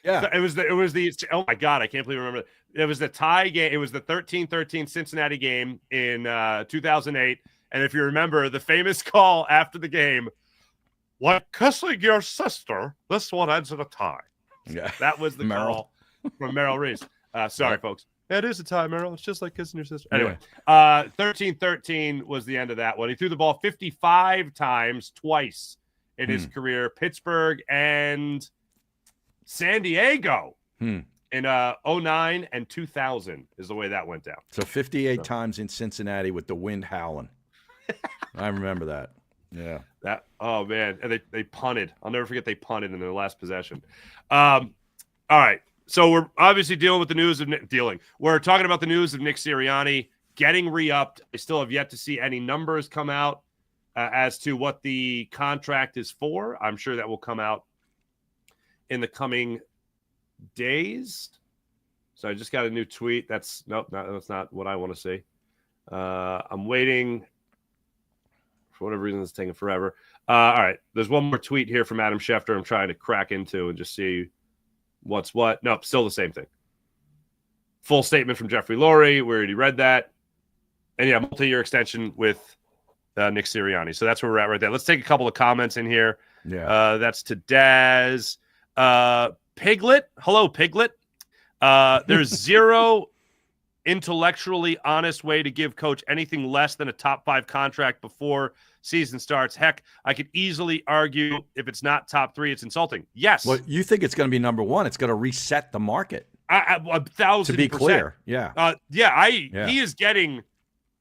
Yeah. It was the oh my God, I can't believe I remember that. It was the tie game. It was the 13-13 Cincinnati game in 2008. And if you remember the famous call after the game, like kissing your sister, this one ends in a tie. Yeah. That was the call from Merrill Reese. Sorry, folks. Yeah, it is a tie, Merrill. It's just like kissing your sister. Anyway, 13-13 was the end of that one. He threw the ball 55 times, twice in his career. Pittsburgh and San Diego in 2009 and 2000 is the way that went down. So 58 times in Cincinnati with the wind howling. I remember that. Yeah. Oh, man. And they punted. I'll never forget they punted in their last possession. All right. So we're obviously dealing with the news of We're talking about the news of Nick Sirianni getting re-upped. I still have yet to see any numbers come out as to what the contract is for. I'm sure that will come out in the coming days. So I just got a new tweet. That's not what I want to see. I'm waiting. For whatever reason, it's taking forever. All right. There's one more tweet here from Adam Schefter I'm trying to crack into and just see what's what. Nope, still the same thing. Full statement from Jeffrey Lurie. We already read that. And yeah, multi-year extension with Nick Sirianni. So that's where we're at right there. Let's take a couple of comments in here. Yeah. That's to Daz. Piglet. Hello, Piglet. There's zero intellectually honest way to give coach anything less than a top 5 contract before season starts. Heck, I could easily argue if it's not top 3, it's insulting. Yes. Well, you think it's going to be number 1. It's going to reset the market. 1,000%. To be clear. Yeah. He is getting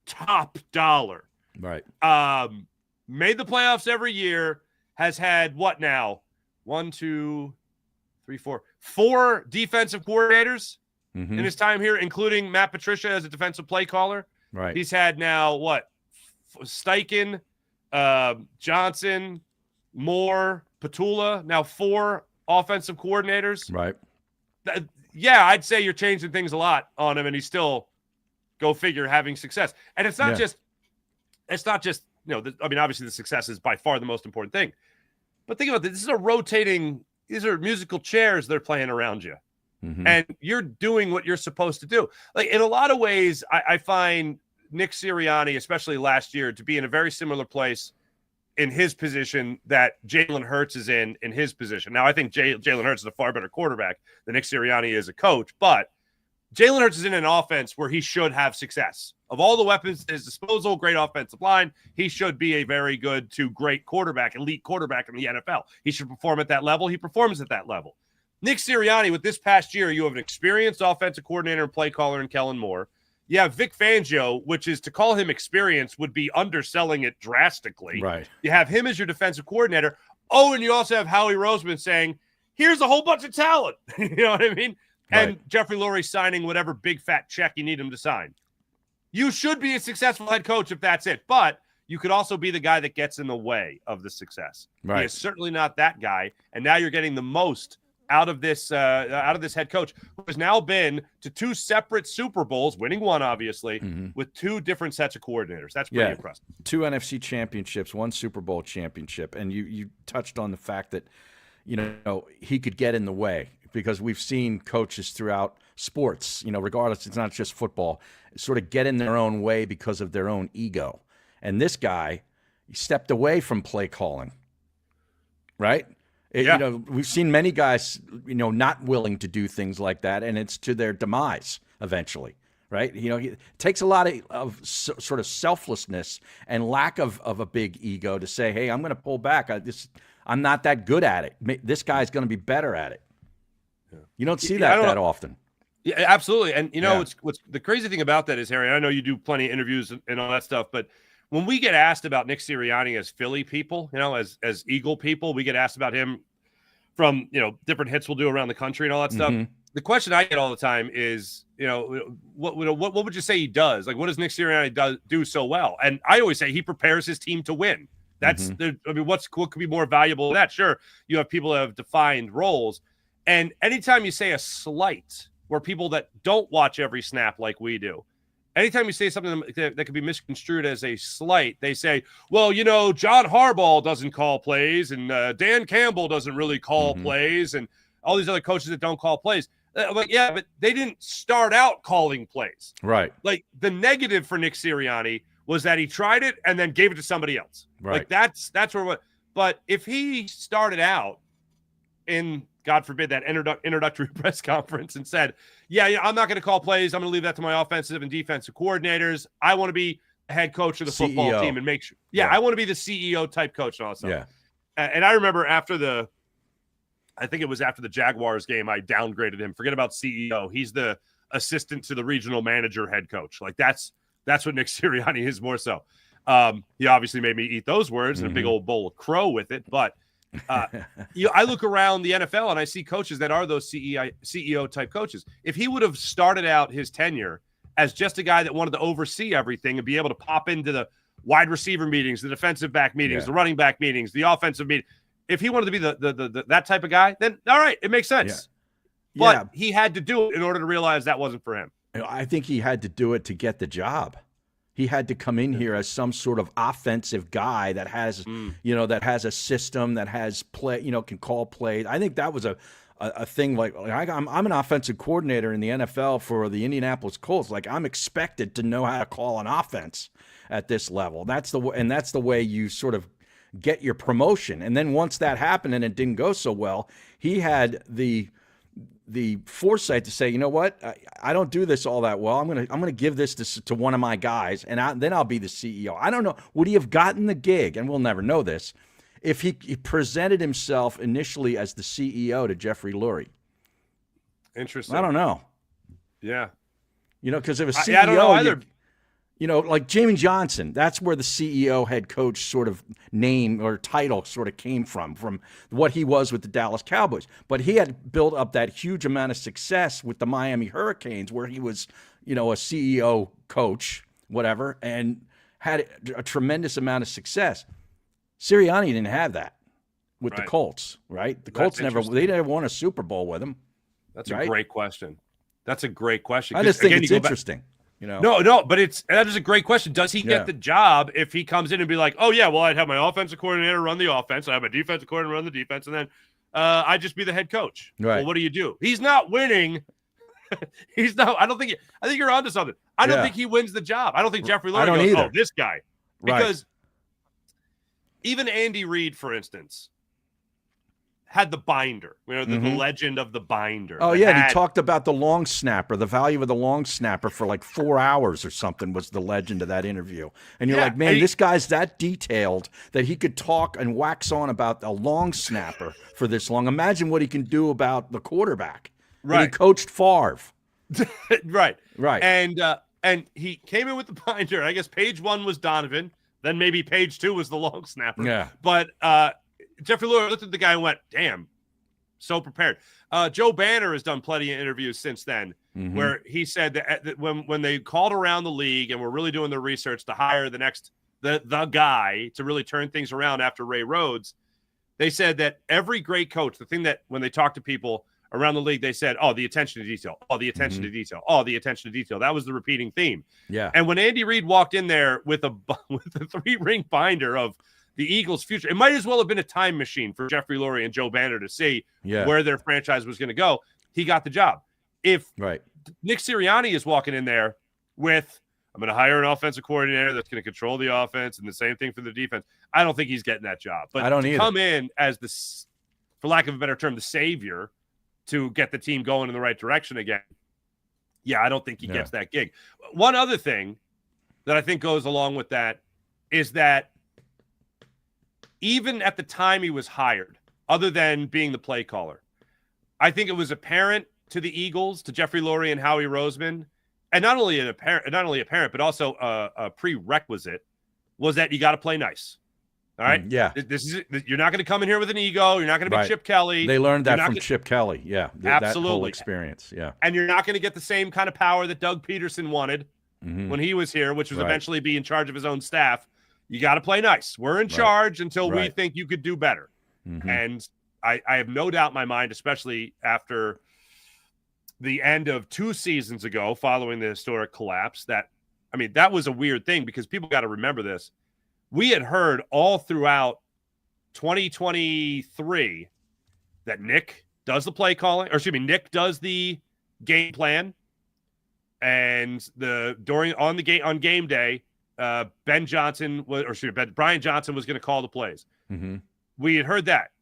top dollar. Right. Made the playoffs every year, has had what now? 1, 2, 3, 4. 4 defensive coordinators in his time here, including Matt Patricia as a defensive play caller. Right. He's had now what? Steichen, Johnson, Moore, Petula. Now 4 offensive coordinators. Right. Yeah, I'd say you're changing things a lot on him, and he's still, go figure, having success. And it's not just, obviously the success is by far the most important thing. But think about this. This is these are musical chairs they're playing around you. And you're doing what you're supposed to do. Like, in a lot of ways, I find Nick Sirianni, especially last year, to be in a very similar place in his position that Jalen Hurts is in his position. Now, I think Jalen Hurts is a far better quarterback than Nick Sirianni is a coach, but Jalen Hurts is in an offense where he should have success. Of all the weapons at his disposal, great offensive line, he should be a very good to great quarterback, elite quarterback in the NFL. He should perform at that level. He performs at that level. Nick Sirianni, with this past year, you have an experienced offensive coordinator and play caller in Kellen Moore. You have Vic Fangio, which is, to call him experienced would be underselling it drastically. Right. You have him as your defensive coordinator. Oh, and you also have Howie Roseman saying, here's a whole bunch of talent. You know what I mean? Right. And Jeffrey Lurie signing whatever big fat check you need him to sign. You should be a successful head coach if that's it. But you could also be the guy that gets in the way of the success. Right. He is certainly not that guy. And now you're getting the most out of this head coach, who has now been to 2 separate Super Bowls, winning one, obviously, with 2 different sets of coordinators. That's pretty impressive. 2 NFC championships, 1 Super Bowl championship. And you touched on the fact that, he could get in the way, because we've seen coaches throughout sports, regardless, it's not just football, sort of get in their own way because of their own ego. And this guy, he stepped away from play calling, right? We've seen many guys, not willing to do things like that, and it's to their demise eventually, right? It takes a lot of sort of selflessness and lack of a big ego to say, hey, I'm going to pull back. I'm not that good at it. This guy's going to be better at it. Yeah. You don't see that often. Yeah, absolutely. And, what's the crazy thing about that is, Harry, I know you do plenty of interviews and all that stuff, but when we get asked about Nick Sirianni as Philly people, as Eagle people, we get asked about him from, different hits we'll do around the country and all that stuff. The question I get all the time is, what would you say he does? Like, what does Nick Sirianni do so well? And I always say he prepares his team to win. That's what could be more valuable than that? Sure, you have people that have defined roles. And anytime you say a slight, where people that don't watch every snap like we do, anytime you say something that could be misconstrued as a slight, they say, well, John Harbaugh doesn't call plays, and Dan Campbell doesn't really call plays, and all these other coaches that don't call plays. Like, yeah, but they didn't start out calling plays. Right. Like, the negative for Nick Sirianni was that he tried it and then gave it to somebody else. Right. Like, that's where but if he started out in, God forbid, that introductory press conference and said, yeah, I'm not going to call plays. I'm going to leave that to my offensive and defensive coordinators. I want to be the head coach of the football team and make sure. Yeah, I want to be the CEO type coach and all that stuff. Yeah. And I remember after the Jaguars game, I downgraded him. Forget about CEO. He's the assistant to the regional manager head coach. Like, that's what Nick Sirianni is more so. He obviously made me eat those words and a big old bowl of crow with it. But I look around the NFL and I see coaches that are those CEO type coaches. If he would have started out his tenure as just a guy that wanted to oversee everything and be able to pop into the wide receiver meetings, the defensive back meetings, the running back meetings, the offensive meeting, if he wanted to be the that type of guy, then all right, it makes sense. but he had to do it in order to realize that wasn't for him. I think he had to do it to get the job. He had to come in here as some sort of offensive guy that has, that has a system, that has play, can call plays. I think that was a thing. Like I'm an offensive coordinator in the NFL for the Indianapolis Colts. Like I'm expected to know how to call an offense at this level. That's the way you sort of get your promotion. And then once that happened and it didn't go so well, he had the foresight to say, you know what, I don't do this all that well. I'm gonna give this to one of my guys, and then I'll be the CEO. I don't know, would he have gotten the gig? And we'll never know this if he presented himself initially as the CEO to Jeffrey Lurie. Interesting. I don't know. Yeah, because if a CEO, I don't know either. Like Jamie Johnson, that's where the CEO head coach sort of name or title sort of came from what he was with the Dallas Cowboys. But he had built up that huge amount of success with the Miami Hurricanes where he was, a CEO coach, whatever, and had a tremendous amount of success. Sirianni didn't have that with the Colts, right? The Colts never won a Super Bowl with him. That's a great question. That's a great question. I just think it's interesting. No, but that is a great question. Does he get the job if he comes in and be like, oh yeah, well, I'd have my offensive coordinator run the offense, I have my defensive coordinator run the defense, and then I'd just be the head coach. Right. Well, what do? He's not winning. I think you're onto something. I don't think he wins the job. I don't think Jeffrey Lurie goes, either. oh, this guy. Because even Andy Reid, for instance, had the binder, the legend of the binder. Oh, yeah, and he talked about the long snapper, the value of the long snapper for like 4 hours or something was the legend of that interview. And you're like, man, this guy's that detailed that he could talk and wax on about a long snapper for this long. Imagine what he can do about the quarterback. Right. And he coached Favre. Right. Right. And he came in with the binder. I guess page 1 was Donovan. Then maybe page 2 was the long snapper. Yeah. But Jeffrey Lurie looked at the guy and went, damn, so prepared. Joe Banner has done plenty of interviews since then where he said that when they called around the league and were really doing their research to hire the guy to really turn things around after Ray Rhodes, they said that every great coach, the thing that when they talk to people around the league, they said, oh, the attention to detail, oh, the attention to detail, oh, the attention to detail. That was the repeating theme. Yeah. And when Andy Reid walked in there with a 3-ring binder of the Eagles' future, it might as well have been a time machine for Jeffrey Lurie and Joe Banner to see where their franchise was going to go. He got the job. If Nick Sirianni is walking in there with, I'm going to hire an offensive coordinator that's going to control the offense and the same thing for the defense, I don't think he's getting that job. But I don't either. Come in as for lack of a better term, the savior to get the team going in the right direction again. Yeah, I don't think he gets that gig. One other thing that I think goes along with that is that even at the time he was hired, other than being the play caller, I think it was apparent to the Eagles, to Jeffrey Lurie and Howie Roseman, and not only apparent, but also a prerequisite was that you got to play nice. All right. Yeah. You're not going to come in here with an ego. You're not going to be Chip Kelly. They learned that from Chip Kelly. Yeah. Absolutely. That whole experience. Yeah. And you're not going to get the same kind of power that Doug Peterson wanted when he was here, which was eventually be in charge of his own staff. You got to play nice. We're in charge until we think you could do better. And I have no doubt in my mind, especially after the end of 2 seasons ago, following the historic collapse, that was a weird thing because people got to remember this. We had heard all throughout 2023 that Nick does the play calling, Nick does the game plan, and on game day, Brian Johnson was going to call the plays. We had heard that.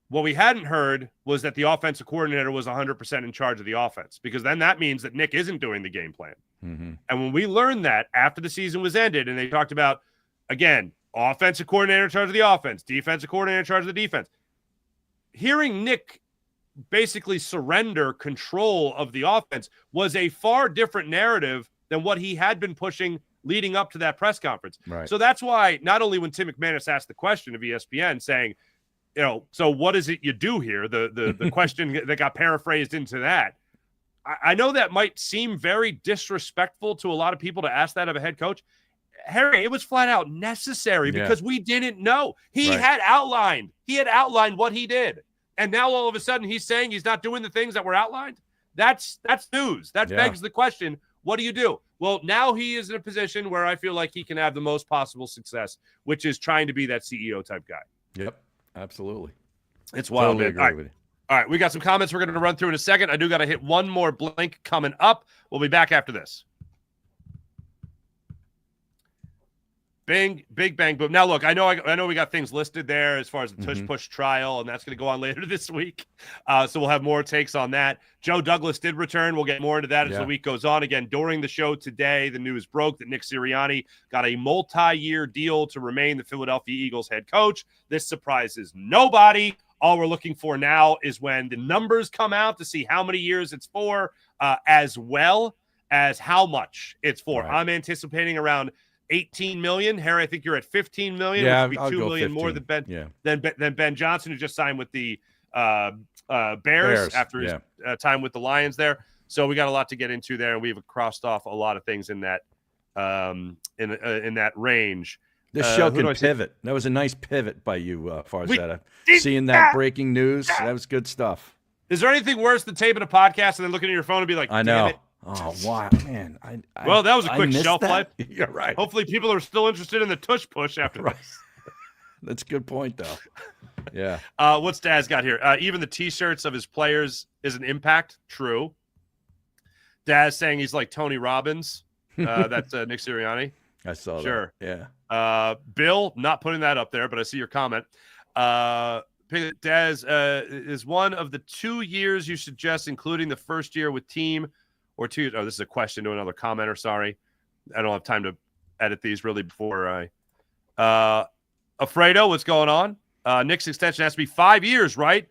What we hadn't heard was that the offensive coordinator was 100% in charge of the offense, because then that means that Nick isn't doing the game plan. And when we learned that after the season was ended, and they talked about, again, offensive coordinator in charge of the offense, defensive coordinator in charge of the defense, hearing Nick basically surrender control of the offense was a far different narrative than what he had been pushing leading up to that press conference. So that's why not only when Tim McManus asked the question of ESPN saying, so what is it you do here? The question that got paraphrased into that. I know that might seem very disrespectful to a lot of people to ask that of a head coach. Harry, it was flat out necessary because we didn't know. He had outlined what he did. and now all of a sudden he's saying he's not doing the things that were outlined. That's news. That begs the question, what do you do? Well, now he is in a position where I feel like he can have the most possible success, which is trying to be that CEO type guy. Yep, absolutely. It's wild, totally man. All right, we got some comments we're going to run through in a second. I do got to hit one more blink coming up. We'll be back after this. Bing, big bang, boom. Now, look, I know we got things listed there as far as the Tush Push trial, and that's going to go on later this week. So we'll have more takes on that. Joe Douglas did return. We'll get more into that as the week goes on. Again, during the show today, the news broke that Nick Sirianni got a multi-year deal to remain the Philadelphia Eagles head coach. This surprises nobody. All we're looking for now is when the numbers come out to see how many years it's for, as well as how much it's for. Right. I'm anticipating around $18 million. Harry, I think you're at $15 million. Yeah, which would be $2 million more than Ben Johnson, who just signed with the Bears after his time with the Lions there. So we got a lot to get into there, and we've crossed off a lot of things in that in that range. This show can pivot. That was a nice pivot by you, Farzetta. Seeing that breaking news, that was good stuff. Is there anything worse than taping a podcast and then looking at your phone and be like, I know. Damn it. Oh, wow, man. Well, that was a quick shelf life. You're right. Hopefully people are still interested in the Tush Push after this. That's a good point, though. Yeah. What's Daz got here? Even the T-shirts of his players is an impact. True. Daz saying he's like Tony Robbins. That's Nick Sirianni. I saw that. Sure. Yeah. Bill, not putting that up there, but I see your comment. Daz, is one of the 2 years you suggest, including the first year with team or 2 years? Oh, this is a question to another commenter. Sorry. I don't have time to edit these really before I. Alfredo, what's going on? Nick's extension has to be 5 years, right?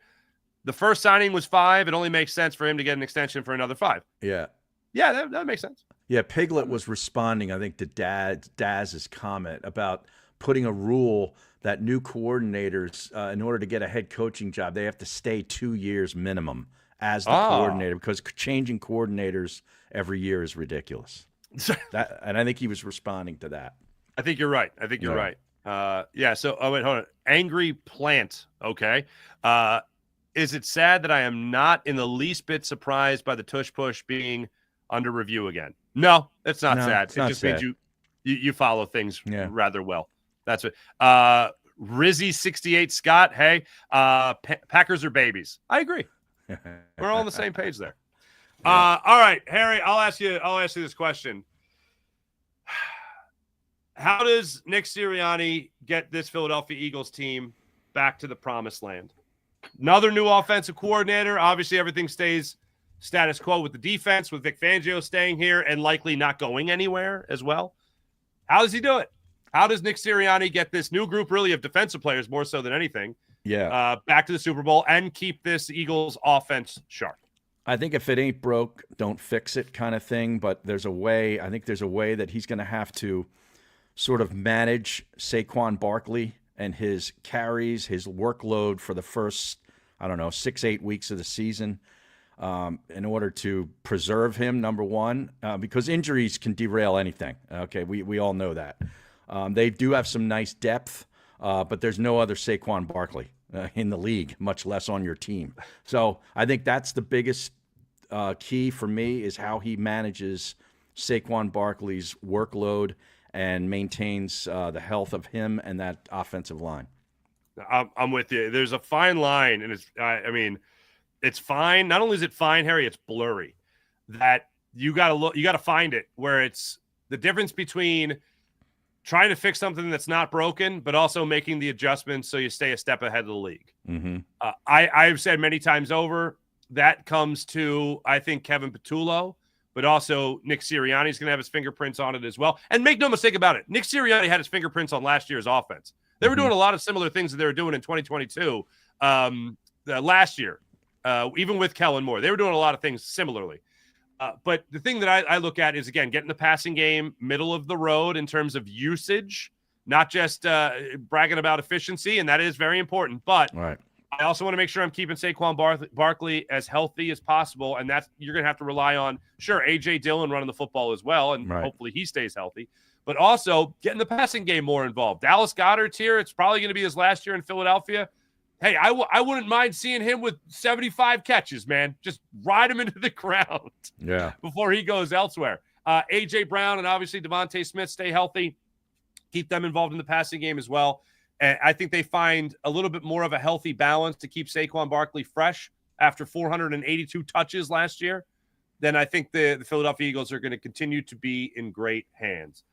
The first signing was 5. It only makes sense for him to get an extension for another 5. Yeah. Yeah, that makes sense. Yeah, Piglet was responding, I think, to Daz's comment about putting a rule that new coordinators, in order to get a head coaching job, they have to stay 2 years minimum as the coordinator, because changing coordinators every year is ridiculous. And I think he was responding to that. I think you're right. You're right. So, wait, hold on. Angry Plant. Okay. Is it sad that I am not in the least bit surprised by the Tush Push being under review again? No, it's not sad. It just means you follow things rather well. That's it. Rizzy 68 Scott. Hey, Packers are babies. I agree. We're all on the same page there. All right, Harry, I'll ask you this question. How does Nick Sirianni get this Philadelphia Eagles team back to the promised land? Another new offensive coordinator. Obviously, everything stays status quo with the defense, with Vic Fangio staying here and likely not going anywhere as well. How does he do it? How does Nick Sirianni get this new group, really, of defensive players, more so than anything, back to the Super Bowl and keep this Eagles offense sharp? I think if it ain't broke, don't fix it kind of thing. But there's a way. I think there's a way that he's going to have to sort of manage Saquon Barkley and his carries, his workload for the first, 6-8 weeks of the season, in order to preserve him, number one, because injuries can derail anything. Okay, we all know that. They do have some nice depth, but there's no other Saquon Barkley in the league, much less on your team. So I think that's the biggest key for me, is how he manages Saquon Barkley's workload and maintains the health of him and that offensive line. I'm with you. There's a fine line, and it's fine. Not only is it fine, Harry, it's blurry. That you got to find it, where it's the difference between trying to fix something that's not broken, but also making the adjustments so you stay a step ahead of the league. Mm-hmm. I've said many times over, that comes to, I think, Kevin Patullo, but also Nick Sirianni is going to have his fingerprints on it as well. And make no mistake about it, Nick Sirianni had his fingerprints on last year's offense. They were doing a lot of similar things that they were doing in 2022 last year, even with Kellen Moore. They were doing a lot of things similarly. But the thing that I look at is, again, getting the passing game middle of the road in terms of usage, not just bragging about efficiency, and that is very important. But I also want to make sure I'm keeping Saquon Barkley as healthy as possible, and that's you're going to have to rely on, sure, A.J. Dillon running the football as well, and hopefully he stays healthy, but also getting the passing game more involved. Dallas Goedert's here. It's probably going to be his last year in Philadelphia. hey, I wouldn't mind seeing him with 75 catches, man. Just ride him into the ground before he goes elsewhere. A.J. Brown and obviously Devontae Smith stay healthy. Keep them involved in the passing game as well. And I think they find a little bit more of a healthy balance to keep Saquon Barkley fresh after 482 touches last year. Then I think the Philadelphia Eagles are going to continue to be in great hands.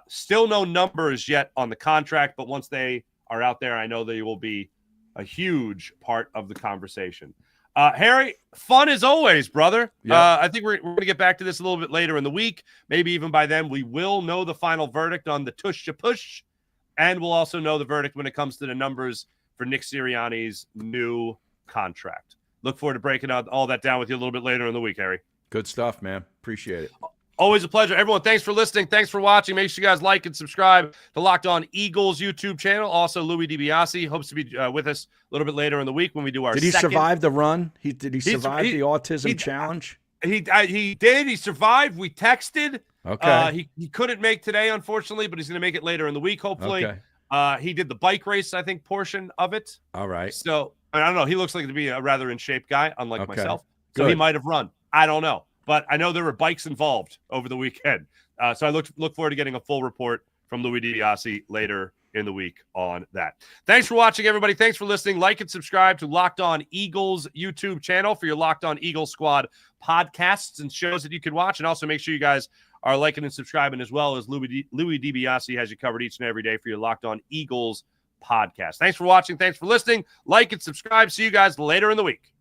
Still no numbers yet on the contract, but once they are out there, I know they will be a huge part of the conversation. Harry, fun as always, brother. Yep. I think we're going to get back to this a little bit later in the week. Maybe even by then, we will know the final verdict on the Tush Push, and we'll also know the verdict when it comes to the numbers for Nick Sirianni's new contract. Look forward to breaking out all that down with you a little bit later in the week, Harry. Good stuff, man. Appreciate it. Always a pleasure. Everyone, thanks for listening. Thanks for watching. Make sure you guys like and subscribe to Locked On Eagles YouTube channel. Also, Louis DiBiase hopes to be with us a little bit later in the week when we do our Did he survive the run? Did he survive the autism challenge? He did. He survived. We texted. Okay. He couldn't make today, unfortunately, but he's going to make it later in the week, hopefully. Okay. He did the bike race, I think, portion of it. All right. So, I don't know. He looks like to be a rather in shape guy, unlike myself. So Good. He might have run. I don't know. But I know there were bikes involved over the weekend. So I look forward to getting a full report from Louis DiBiase later in the week on that. Thanks for watching, everybody. Thanks for listening. Like and subscribe to Locked On Eagles YouTube channel for your Locked On Eagles Squad podcasts and shows that you can watch. And also make sure you guys are liking and subscribing as well, as Louis DiBiase has you covered each and every day for your Locked On Eagles podcast. Thanks for watching. Thanks for listening. Like and subscribe. See you guys later in the week.